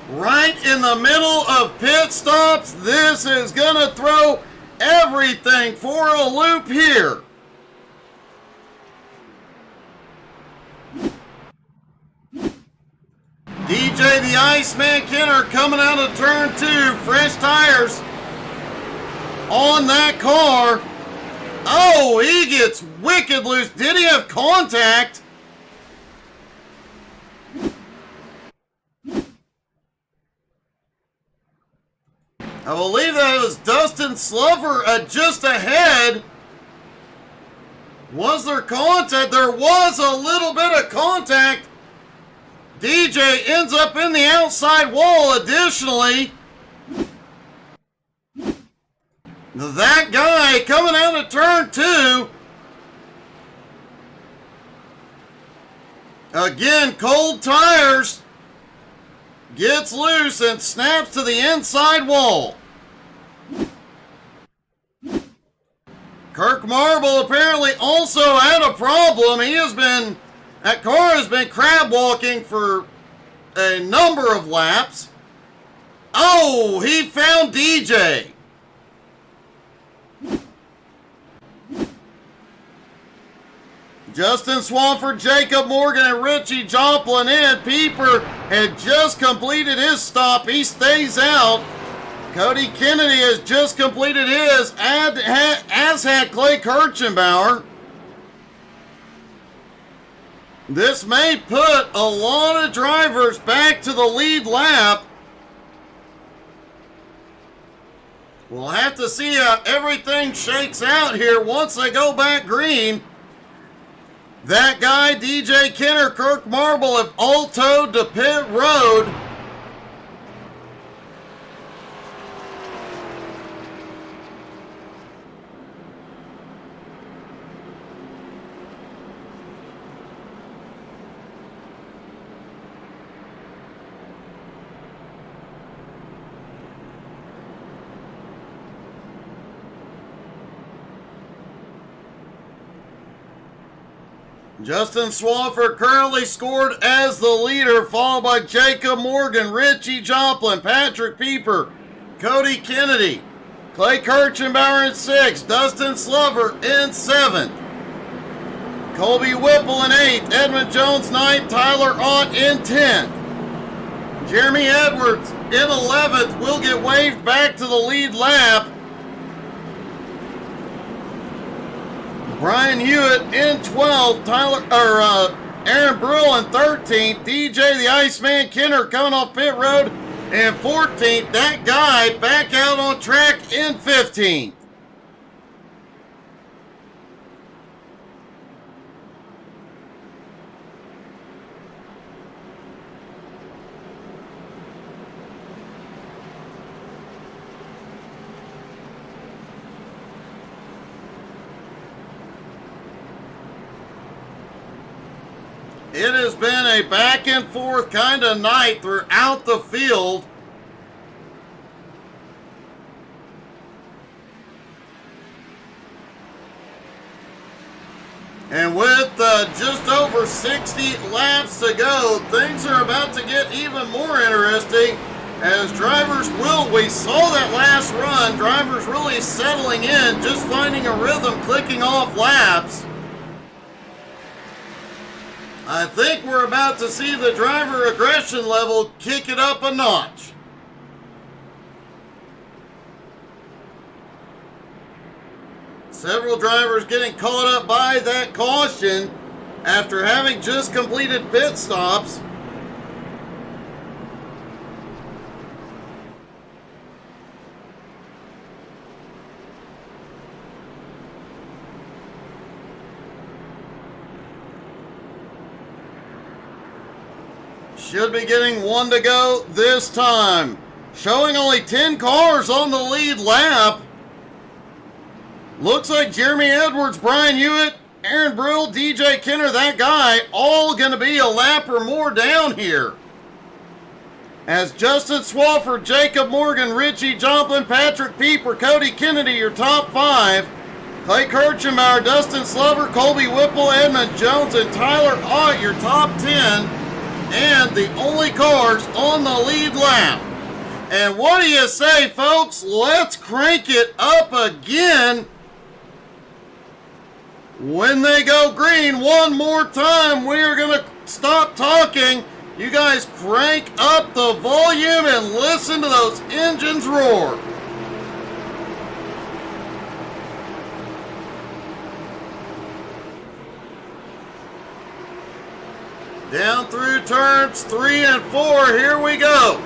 Right in the middle of pit stops. This is going to throw everything for a loop here. DJ the Iceman Kenner coming out of turn 2. Fresh tires on that car. Oh, he gets wicked loose. Did he have contact? I believe that it was Dustin Slover just ahead. Was there contact? There was a little bit of contact. DJ ends up in the outside wall additionally. That guy coming out of turn 2. Again, cold tires. Gets loose and snaps to the inside wall. Kirk Marble apparently also had a problem. That car has been crab walking for a number of laps. Oh, he found DJ. Justin Swafford, Jacob Morgan, and Richie Joplin in. Pieper had just completed his stop. He stays out. Cody Kennedy has just completed his, as had Clay Kirchenbauer. This may put a lot of drivers back to the lead lap. We'll have to see how everything shakes out here once they go back green. That guy, DJ Kenner, Kirk Marble have all towed to pit road. Justin Swafford currently scored as the leader, followed by Jacob Morgan, Richie Joplin, Patrick Pieper, Cody Kennedy, Clay Kirchenbauer in 6th, Dustin Slover in 7th, Colby Whipple in 8th, Edmund Jones 9th, Tyler Ott in 10th, Jeremy Edwards in 11th will get waved back to the lead lap. Brian Hewitt in 12th, Aaron Brule in 13th, DJ the Iceman Kenner coming off pit road in 14th. That guy back out on track in 15th. It has been a back and forth kind of night throughout the field. And with just over 60 laps to go, things are about to get even more interesting as drivers we saw that last run, drivers really settling in, just finding a rhythm, clicking off laps. I think we're about to see the driver aggression level kick it up a notch. Several drivers getting caught up by that caution after having just completed pit stops. Should be getting one to go this time. Showing only 10 cars on the lead lap. Looks like Jeremy Edwards, Brian Hewitt, Aaron Brill, DJ Kenner, that guy, all going to be a lap or more down here. As Justin Swafford, Jacob Morgan, Richie Joplin, Patrick Pieper, Cody Kennedy, your top 5. Clay Kirchenbauer, Dustin Slover, Colby Whipple, Edmund Jones, and Tyler Ott, your top 10. And the only cars on the lead lap. And what do you say, folks? Let's crank it up again. When they go green one more time, we are going to stop talking. You guys crank up the volume and listen to those engines roar. Down through turns 3 and 4, here we go.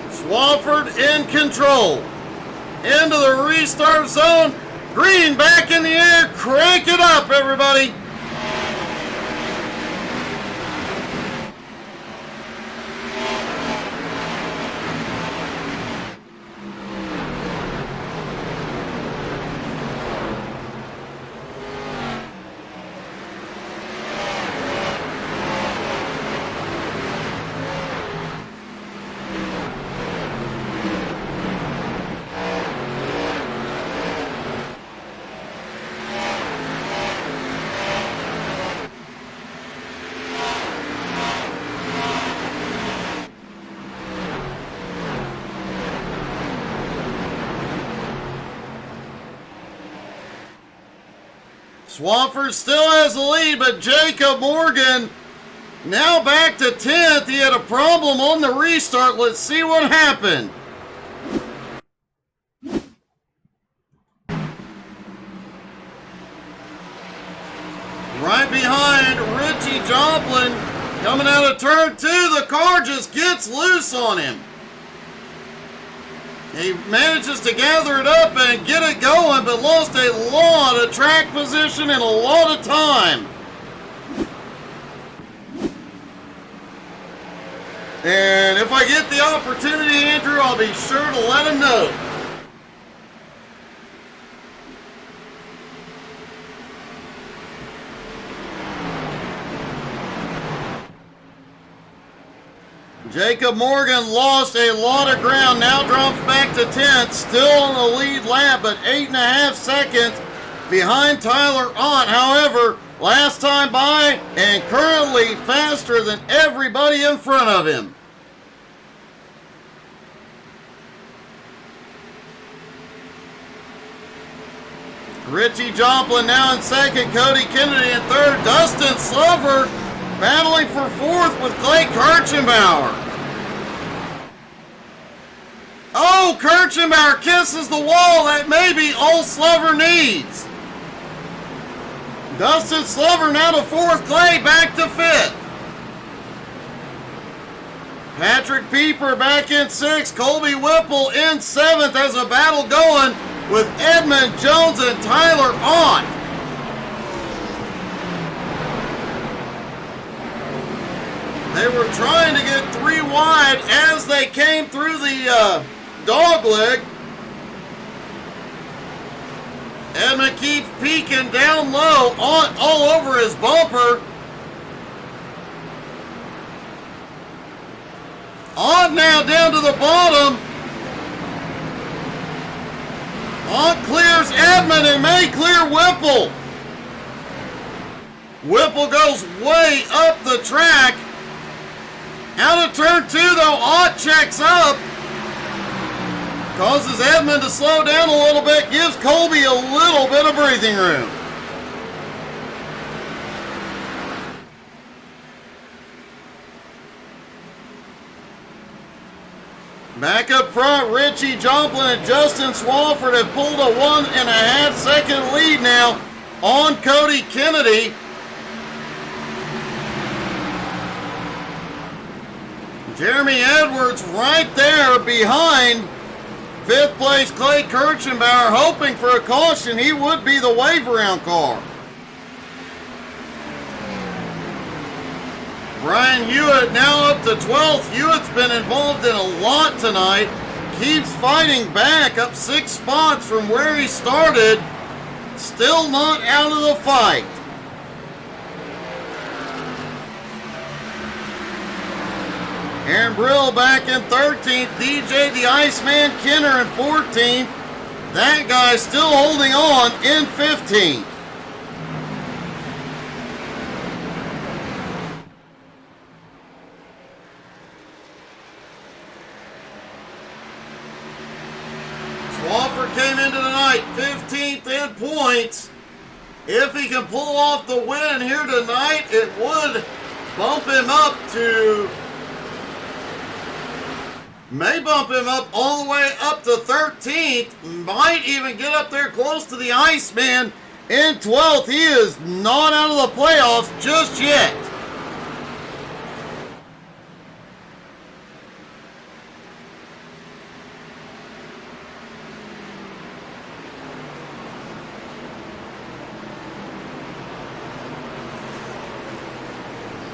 Swafford in control. Into the restart zone. Green back in the air. Crank it up, everybody. Swafford still has the lead, but Jacob Morgan now back to 10th. He had a problem on the restart. Let's see what happened. Right behind Richie Joplin, coming out of turn 2, the car just gets loose on him. He manages to gather it up and get it going, but lost a lot of track position and a lot of time. And if I get the opportunity, Andrew, I'll be sure to let him know. Jacob Morgan lost a lot of ground, now drops back to 10th, still on the lead lap, but 8.5 seconds behind Tyler Ott. However, last time by and currently faster than everybody in front of him. Richie Joplin now in second, Cody Kennedy in third, Dustin Slover battling for fourth with Clay Kirchenbauer. Oh, Kirchenbauer kisses the wall. That may be all Slover needs. Dustin Slover now to fourth, Clay back to fifth. Patrick Pieper back in 6th. Colby Whipple in 7th. As a battle going with Edmund Jones and Tyler Ott. They were trying to get 3 wide as they came through the dog leg. Edmund keeps peeking down low, all over his bumper. On now down to the bottom. On clears Edmund and may clear Whipple. Whipple goes way up the track. Out of turn 2 though, Ott checks up. Causes Edmund to slow down a little bit, gives Colby a little bit of breathing room. Back up front, Richie Joplin and Justin Swafford have pulled a 1.5 second lead now on Cody Kennedy. Jeremy Edwards right there behind 5th place Clay Kirchenbauer, hoping for a caution. He would be the wave around car. Brian Hewitt now up to 12th. Hewitt's been involved in a lot tonight. Keeps fighting back, up 6 spots from where he started. Still not out of the fight. Aaron Brill back in 13th. DJ the Iceman Kenner in 14th. That guy still holding on in 15th. Swafford came into the night 15th in points. If he can pull off the win here tonight, it would bump him up to... May bump him up all the way up to 13th. Might even get up there close to the Iceman in 12th. He is not out of the playoffs just yet.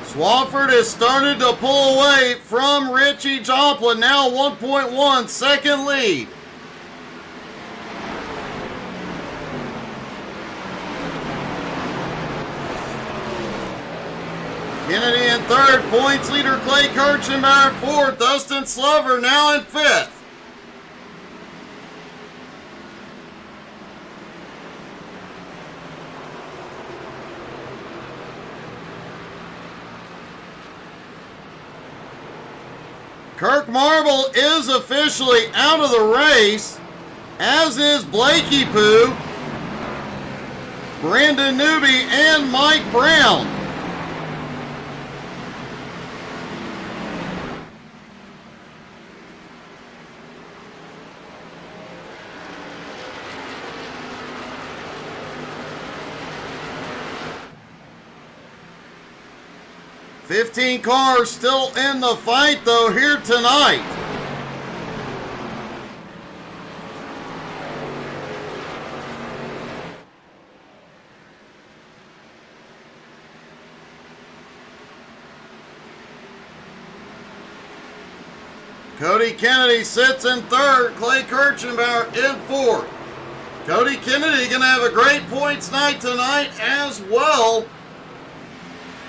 Swafford has started to pull away from Richie Joplin. Now 1.1 second lead. Kennedy in 3rd. Points leader Clay Kirchenbauer 4th. Dustin Slover now in 5th. Kirk Marble is officially out of the race, as is Blakey Pooh, Brandon Newby, and Mike Brown. $15 cars still in the fight, though, here tonight. Cody Kennedy sits in 3rd. Clay Kirchenbauer in 4th. Cody Kennedy going to have a great points night tonight as well.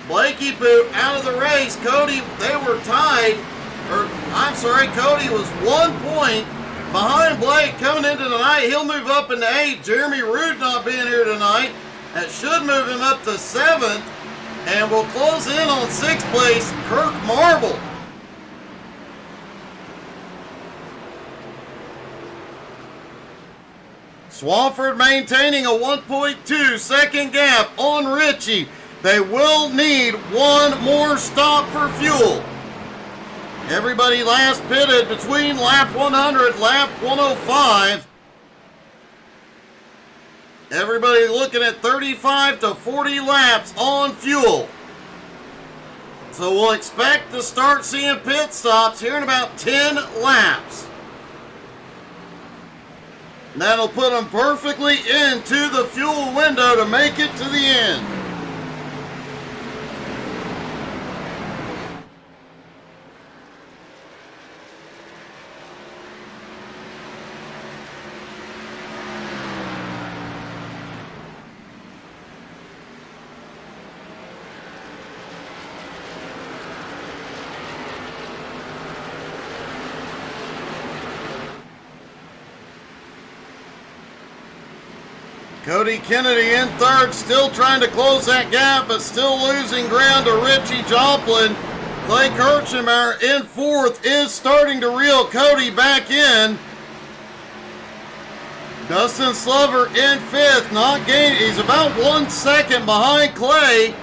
Blakey Pooh out of the race. Cody, they were tied. Cody was 1 point behind Blake coming into tonight. He'll move up into 8th. Jeremy Root not being here tonight. That should move him up to 7th. And we'll close in on 6th place, Kirk Marble. Swafford maintaining a 1.2 second gap on Richie. They will need one more stop for fuel. Everybody last pitted between lap 100, lap 105. Everybody looking at 35 to 40 laps on fuel. So we'll expect to start seeing pit stops here in about 10 laps. And that'll put them perfectly into the fuel window to make it to the end. Cody Kennedy in third, still trying to close that gap, but still losing ground to Richie Joplin. Clay Kirchner in fourth is starting to reel Cody back in. Dustin Slover in fifth, not gaining. He's about 1 second behind Clay.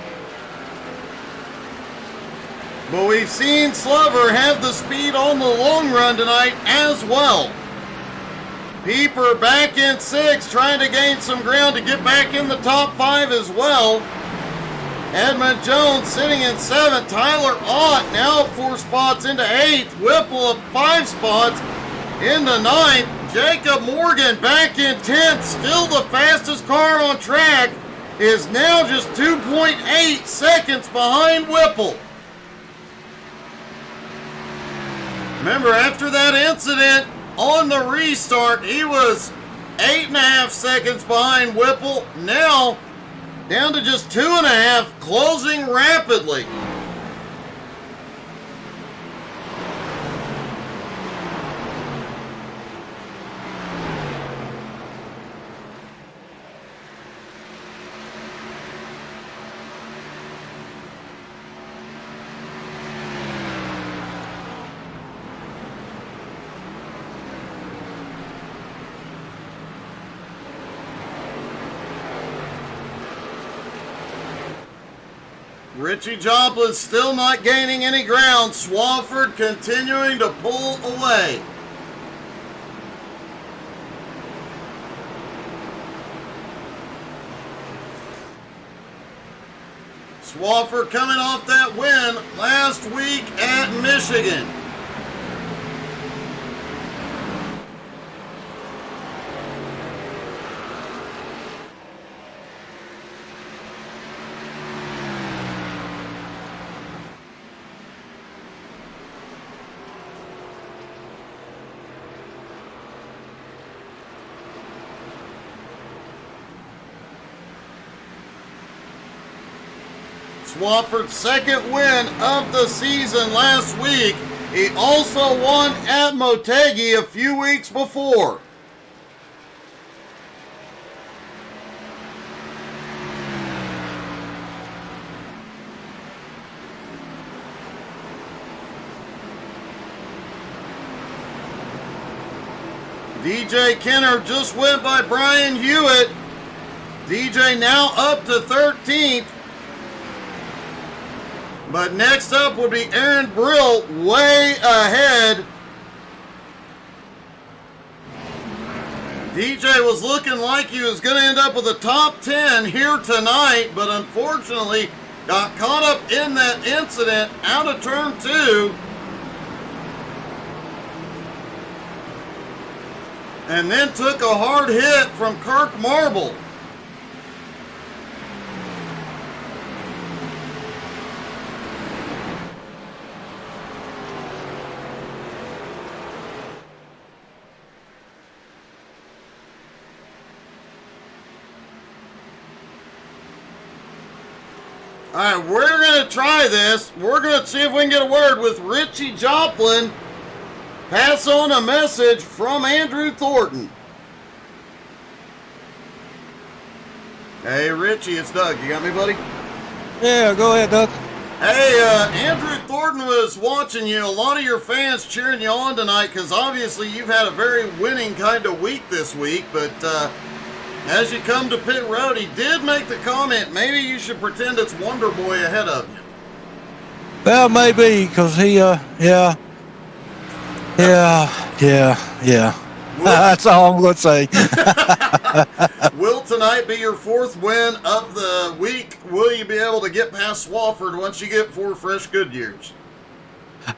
But we've seen Slover have the speed on the long run tonight as well. Peeper back in sixth, trying to gain some ground to get back in the top five as well. Edmund Jones sitting in seventh. Tyler Ott now up 4 spots into eighth. Whipple up 5 spots into ninth. Jacob Morgan back in 10th. Still the fastest car on track. Is now just 2.8 seconds behind Whipple. Remember, after that incident on the restart, he was 8.5 seconds behind Whipple. Now down to just 2.5, closing rapidly. Richie Joplin still not gaining any ground. Swafford continuing to pull away. Swafford coming off that win last week at Michigan. Swafford's second win of the season last week. He also won at Motegi a few weeks before. DJ Kenner just went by Brian Hewitt. DJ now up to 13th. But next up will be Aaron Brill, way ahead. DJ was looking like he was going to end up with a top 10 here tonight, but unfortunately got caught up in that incident out of turn 2. And then took a hard hit from Kirk Marble. All right, we're going to try this. We're going to see if we can get a word with Richie Joplin. Pass on a message from Andrew Thornton. Hey, Richie, it's Doug. You got me, buddy? Yeah, go ahead, Doug. Hey, Andrew Thornton was watching you. A lot of your fans cheering you on tonight because obviously you've had a very winning kind of week this week, but as you come to pit road, he did make the comment, maybe you should pretend it's Wonder Boy ahead of you. Well, maybe, because he, yeah. That's all I'm going to say. Will tonight be your 4th win of the week? Will you be able to get past Swafford once you get 4 fresh Goodyears?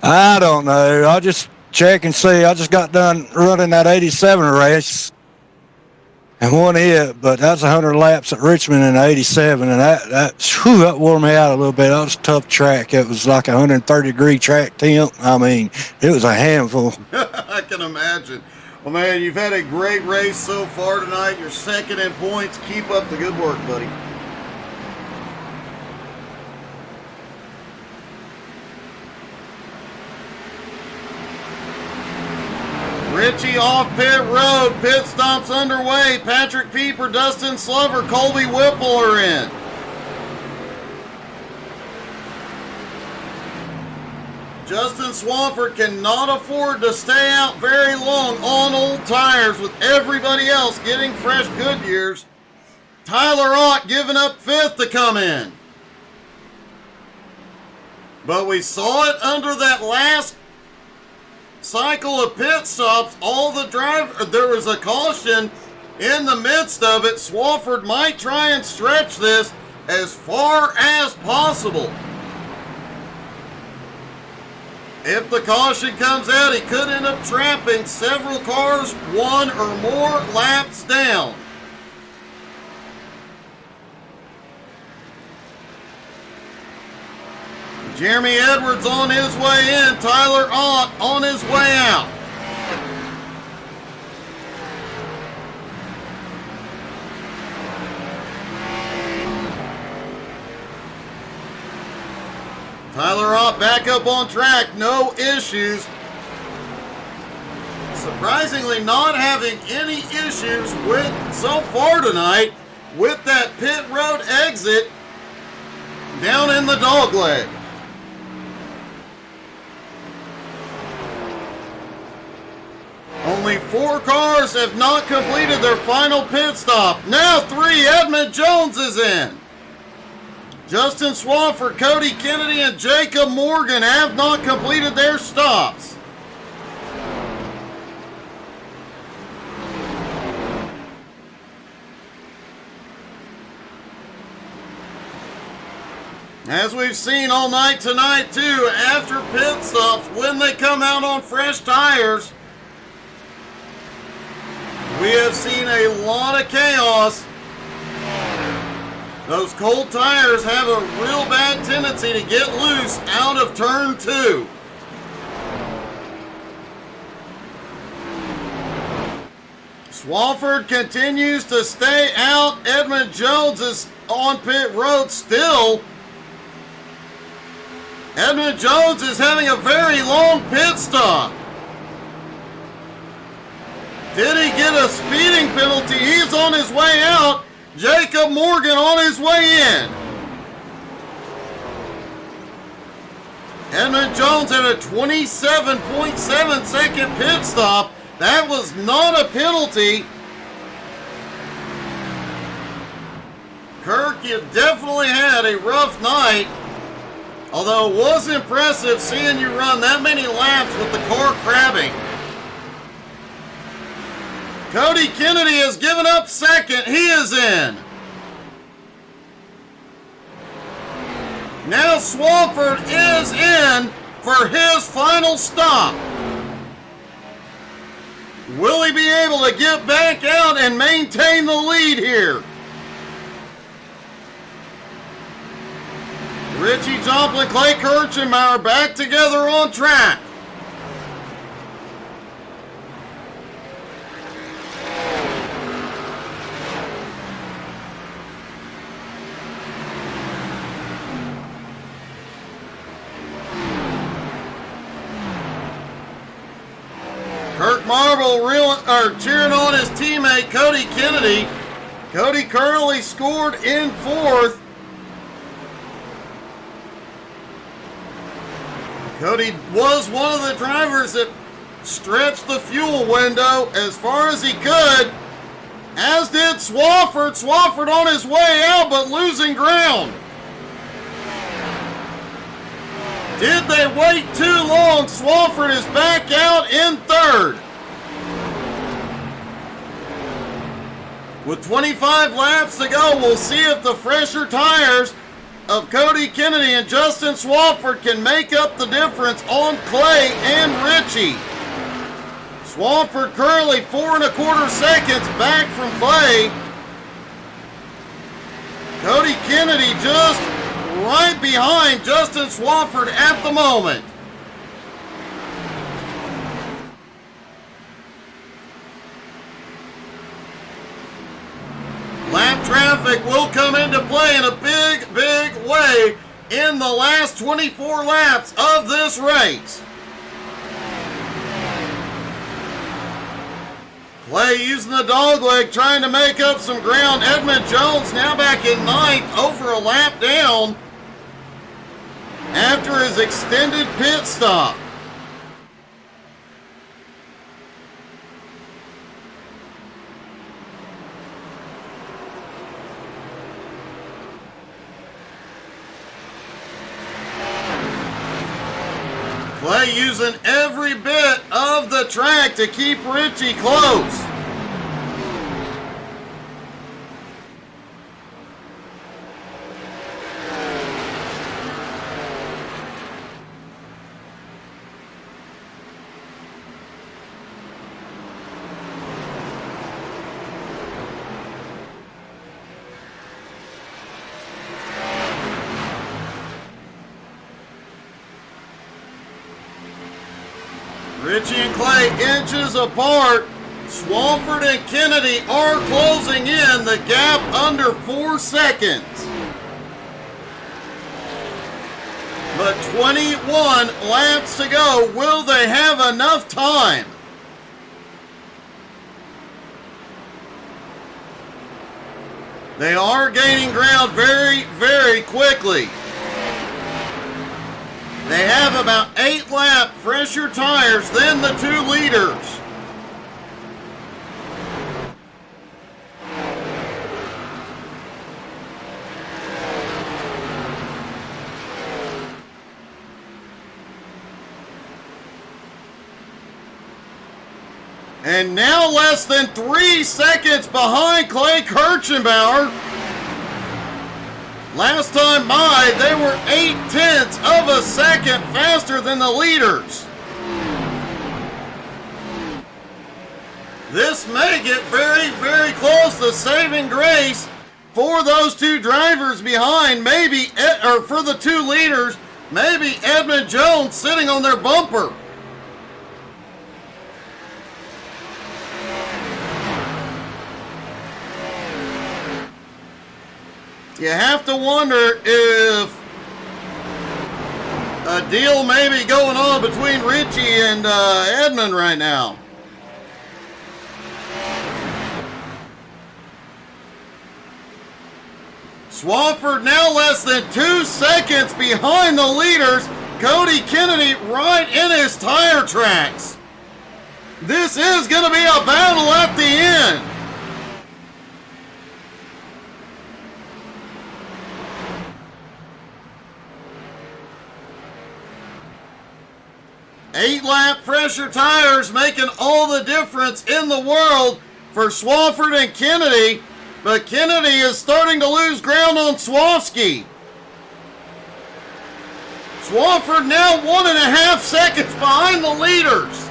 I don't know. I'll just check and see. I just got done running that 87 race and won it, but that's 100 laps at Richmond in 87, and that wore me out a little bit. That was a tough track. It was like a 130-degree track temp. I mean, it was a handful. I can imagine. Well, man, you've had a great race so far tonight. You're 2nd in points. Keep up the good work, buddy. Richie off pit road. Pit stops underway. Patrick Pieper, Dustin Slover, Colby Whipple are in. Justin Swafford cannot afford to stay out very long on old tires with everybody else getting fresh Goodyears. Tyler Ott giving up 5th to come in. But we saw it under that last cycle of pit stops. There was a caution in the midst of it. Swafford might try and stretch this as far as possible. If the caution comes out, he could end up trapping several cars 1 or more laps down. Jeremy Edwards on his way in. Tyler Ott on his way out. Tyler Ott back up on track, no issues. Surprisingly not having any issues with so far tonight with that pit road exit down in the dogleg. Only 4 cars have not completed their final pit stop. Now 3, Edmund Jones is in. Justin Swafford, Cody Kennedy, and Jacob Morgan have not completed their stops. As we've seen all night tonight too, after pit stops, when they come out on fresh tires, we have seen a lot of chaos. Those cold tires have a real bad tendency to get loose out of turn 2. Swafford continues to stay out. Edmund Jones is on pit road still. Edmund Jones is having a very long pit stop. Did he get a speeding penalty? He's on his way out. Jacob Morgan on his way in. Edmund Jones had a 27.7 second pit stop. That was not a penalty. Kirk, you definitely had a rough night. Although it was impressive seeing you run that many laps with the car crabbing. Cody Kennedy has given up 2nd. He is in. Now Swafford is in for his final stop. Will he be able to get back out and maintain the lead here? Richie Joplin, Clay Kirchenbauer back together on track. Kirk Marble cheering on his teammate Cody Kennedy. Cody currently scored in 4th. Cody was one of the drivers that stretched the fuel window as far as he could, as did Swafford. Swafford on his way out, but losing ground. Did they wait too long? Swafford is back out in 3rd. With 25 laps to go, we'll see if the fresher tires of Cody Kennedy and Justin Swafford can make up the difference on Clay and Richie. Swafford currently 4 1/4 seconds back from Clay. Cody Kennedy just right behind Justin Swafford at the moment. Lap traffic will come into play in a big, big way in the last 24 laps of this race. Clay using the dogleg, trying to make up some ground. Edmund Jones now back in ninth, over a lap down after his extended pit stop. Clay using every bit of the track to keep Richie close. Richie and Clay inches apart. Swafford and Kennedy are closing in, the gap under 4 seconds. But 21 laps to go. Will they have enough time? They are gaining ground very, very quickly. They have about 8 lap fresher tires than the 2 leaders. And now less than 3 seconds behind Clay Kirchenbauer. Last time by, they were 0.8 of a second faster than the leaders. This may get very, very close to saving grace for those 2 drivers behind. Maybe, or for the 2 leaders, maybe Edmund Jones sitting on their bumper. You have to wonder if a deal may be going on between Richie and Edmund right now. Swafford now less than 2 seconds behind the leaders. Cody Kennedy right in his tire tracks. This is going to be a battle at the end. Eight-lap fresher tires making all the difference in the world for Swafford and Kennedy, but Kennedy is starting to lose ground on Swofsky. Swafford now 1.5 seconds behind the leaders.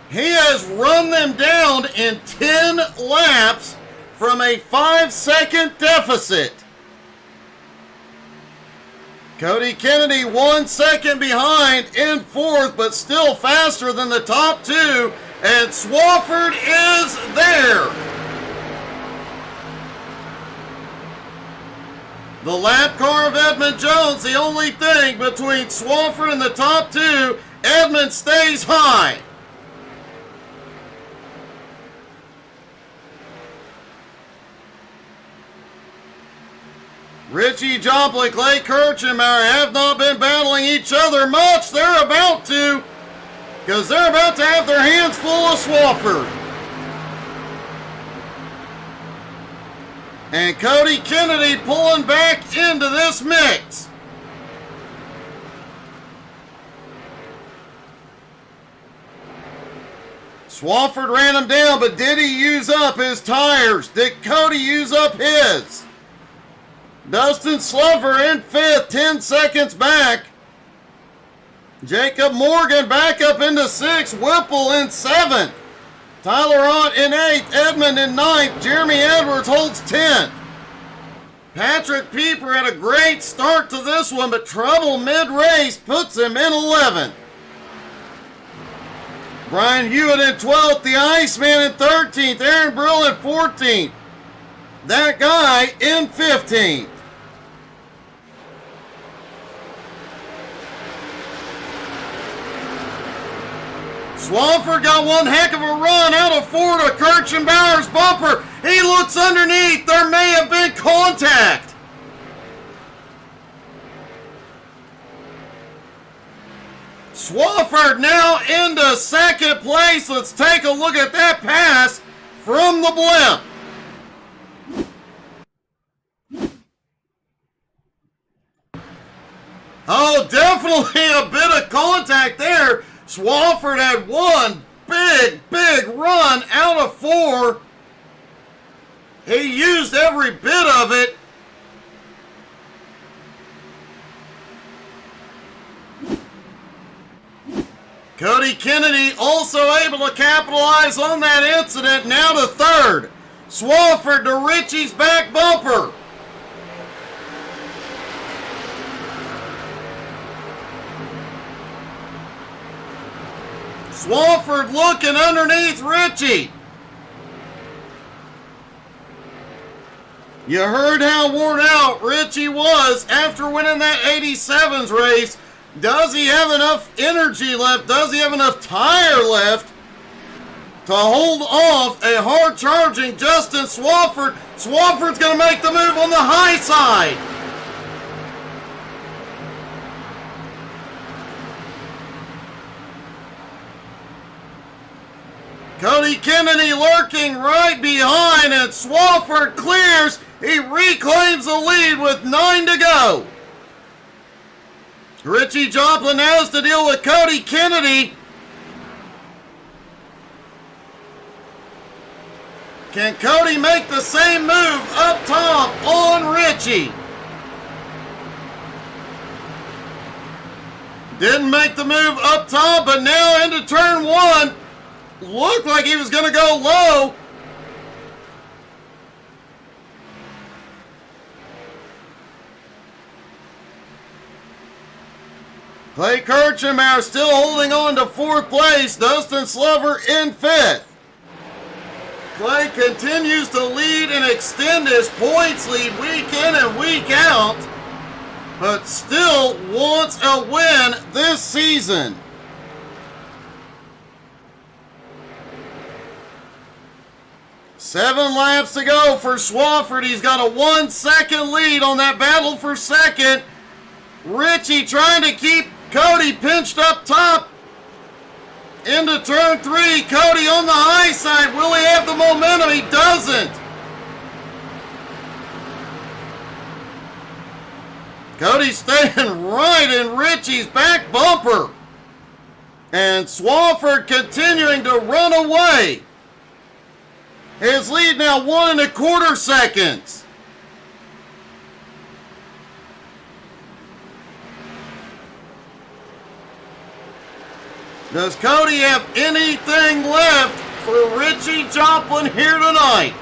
He has run them down in 10 laps from a 5-second deficit. Cody Kennedy 1 second behind in 4th, but still faster than the top 2, and Swafford is there. The lap car of Edmund Jones, the only thing between Swafford and the top 2. Edmund stays high. Richie Joplin, Clay Kirchenbauer have not been battling each other much. They're about to, because they're about to have their hands full of Swafford. And Cody Kennedy pulling back into this mix. Swafford ran him down, but did he use up his tires? Did Cody use up his? Dustin Slover in 5th, 10 seconds back. Jacob Morgan back up into 6th. Whipple in 7th. Tyler Ott in 8th. Edmond in 9th. Jeremy Edwards holds 10th. Patrick Pieper had a great start to this one, but trouble mid-race puts him in 11th. Brian Hewitt in 12th. The Iceman in 13th. Aaron Brill in 14th. That guy in 15th. Swafford got one heck of a run out of 4 to Kirchenbauer's bumper. He looks underneath. There may have been contact. Swafford now into 2nd place. Let's take a look at that pass from the blimp. Oh, definitely a bit of contact there. Swafford had one big run out of 4. He used every bit of it. Cody Kennedy also able to capitalize on that incident, now to 3rd. Swafford to Richie's back bumper. Swafford looking underneath Richie. You heard how worn out Richie was after winning that 87s race. Does he have enough energy left? Does he have enough tire left to hold off a hard-charging Justin Swafford? Swafford's going to make the move on the high side. Cody Kennedy lurking right behind, and Swafford clears. He reclaims the lead with 9 to go. Richie Joplin now has to deal with Cody Kennedy. Can Cody make the same move up top on Richie? Didn't make the move up top, but now into turn 1. Looked like he was going to go low. Clay Kirchenbauer still holding on to 4th place. Dustin Slover in 5th. Clay continues to lead and extend his points lead week in and week out, but still wants a win this season. Seven laps to go for Swafford. He's got a 1-second lead on that battle for 2nd. Richie trying to keep Cody pinched up top. Into turn 3. Cody on the high side. Will he have the momentum? He doesn't. Cody staying right in Richie's back bumper. And Swafford continuing to run away. His lead now 1 1/4 seconds. Does Cody have anything left for Richie Joplin here tonight?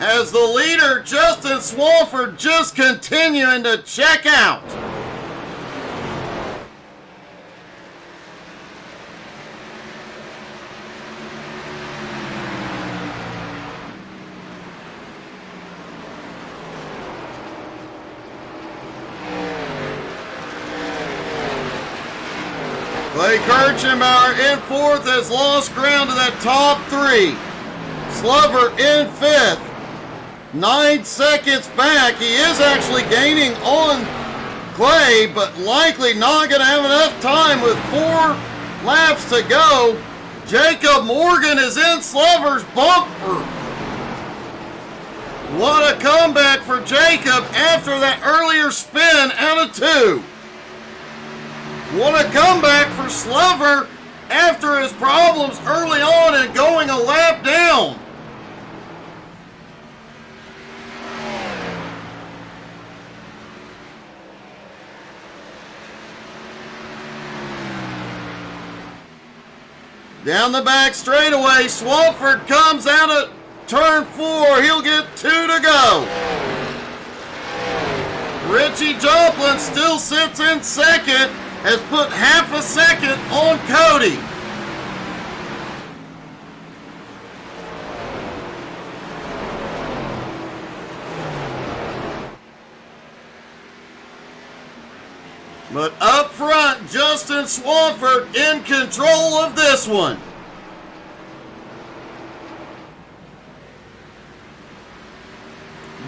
As the leader, Justin Swafford, just continuing to check out. Clay Kirchenbauer in 4th has lost ground to that top 3. Slover in 5th. 9 seconds back. He is actually gaining on Clay, but likely not going to have enough time with 4 laps to go. Jacob Morgan is in Slover's bumper. What a comeback for Jacob after that earlier spin out of 2. What a comeback for Slover after his problems early on and going a lap down. Down the back straightaway, Swafford comes out of turn 4. He'll get 2 to go. Richie Joplin still sits in second, has put half a second on Cody. But up front, Justin Swafford in control of this one.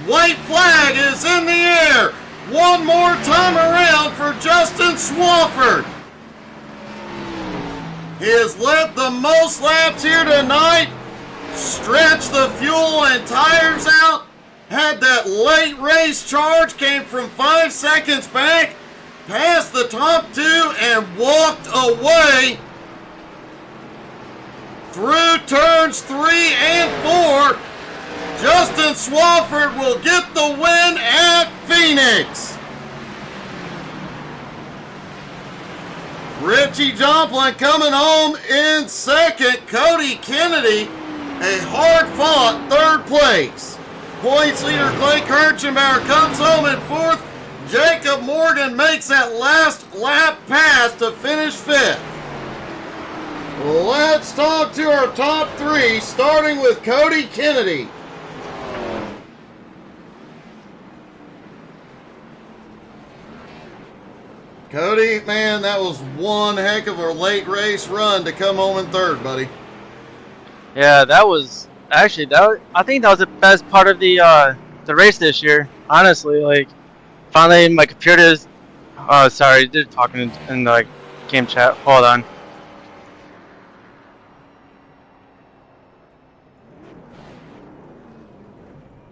White flag is in the air. One more time around for Justin Swafford. He has led the most laps here tonight. Stretched the fuel and tires out. Had that late race charge, came from 5 seconds back. Passed the top 2 and walked away through turns 3 and 4. Justin Swafford will get the win at Phoenix. Richie Joplin coming home in second. Cody Kennedy, a hard-fought third place. Points leader Clay Kirchenbauer comes home in fourth. Jacob Morgan makes that last lap pass to finish 5th. Let's talk to our top 3, starting with Cody Kennedy. Cody, man, that was one heck of a late race run to come home in 3rd, buddy. Yeah, that was actually I think that was the best part of the race this year. Honestly, like finally my computer's. Oh, sorry, they're talking in the game chat. Hold on.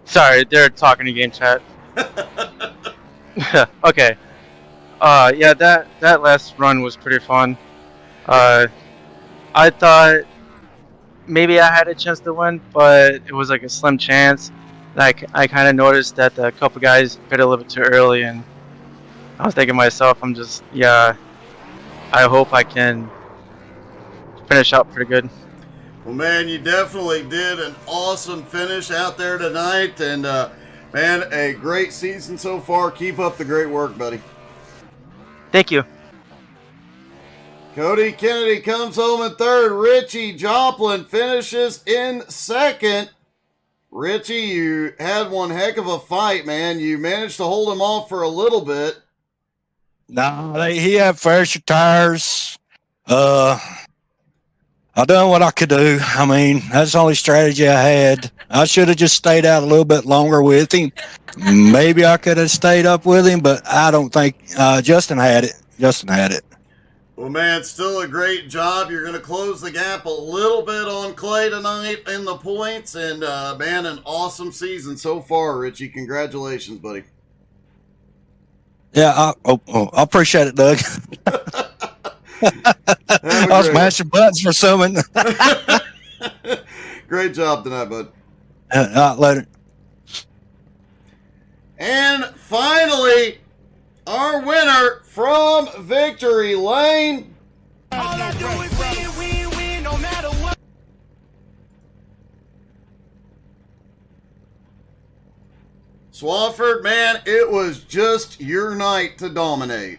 Sorry, they're talking in game chat. Okay. Yeah, that last run was pretty fun. I thought maybe I had a chance to win, but it was like a slim chance. Like I kind of noticed that a couple guys hit a little bit too early, and I was thinking to myself, I hope I can finish up pretty good. Well, man, you definitely did an awesome finish out there tonight, and man, a great season so far. Keep up the great work, buddy. Thank you. Cody Kennedy comes home in 3rd. Richie Joplin finishes in 2nd. Richie, you had one heck of a fight, man. You managed to hold him off for a little bit. No, he had fresher tires. I done what I could do. I mean, that's the only strategy I had. I should have just stayed out a little bit longer with him. Maybe I could have stayed up with him, but I don't think Justin had it. Well, man, still a great job. You're going to close the gap a little bit on Clay tonight in the points, and man, an awesome season so far, Richie. Congratulations, buddy. Yeah, I appreciate it, Doug. I was mashing buttons for someone. Great job tonight, bud. Later. And finally, our winner from Victory Lane. All I do is win, no matter what. Swafford, man, it was just your night to dominate.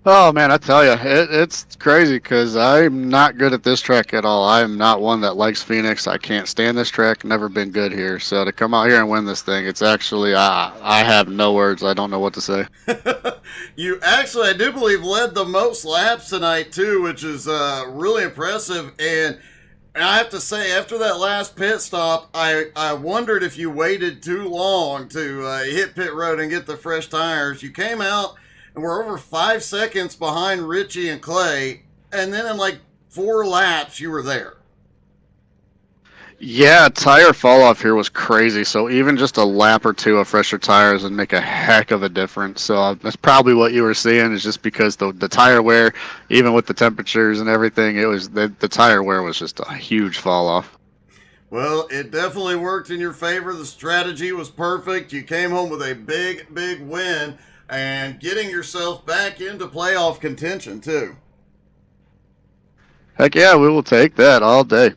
Oh man, I tell you, it's crazy because I'm not good at this track at all. I'm not one that likes Phoenix. I can't stand this track. Never been good here. So to come out here and win this thing, it's actually I have no words. I don't know what to say. You actually, I do believe, led the most laps tonight too, which is really impressive. And I have to say, after that last pit stop, I wondered if you waited too long to hit pit road and get the fresh tires. You came out and we're over 5 seconds behind Richie and Clay, and then in like 4 laps, you were there. Yeah, tire fall off here was crazy. So even just a lap or two of fresher tires would make a heck of a difference. So that's probably what you were seeing, is just because the tire wear, even with the temperatures and everything, it was the tire wear was just a huge fall off. Well, it definitely worked in your favor. The strategy was perfect. You came home with a big win and getting yourself back into playoff contention too. Heck yeah, we will take that all day.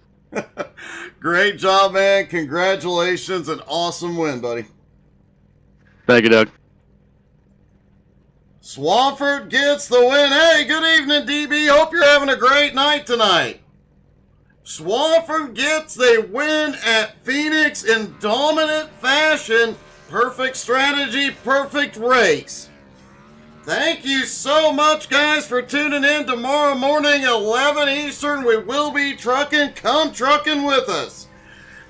Great job, man. Congratulations. An awesome win, buddy. Thank you, Doug. Swafford gets the win. Hey, good evening, DB. Hope you're having a great night tonight. Swafford gets the win at Phoenix in dominant fashion. Perfect strategy, perfect race. Thank you so much, guys, for tuning in. Tomorrow morning, 11 Eastern, we will be trucking. Come trucking with us.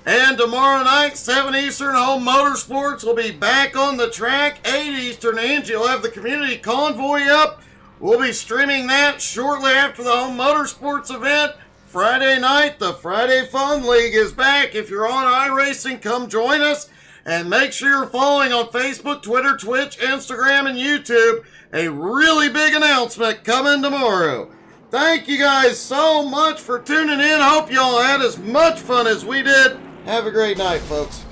And tomorrow night, 7 Eastern, Home Motorsports will be back on the track. 8 Eastern, Angie will have the community convoy up. We'll be streaming that shortly after the Home Motorsports event. Friday night, the Friday Fun League is back. If you're on iRacing, come join us. And make sure you're following on Facebook, Twitter, Twitch, Instagram, and YouTube. A really big announcement coming tomorrow. Thank you guys so much for tuning in. Hope y'all had as much fun as we did. Have a great night, folks.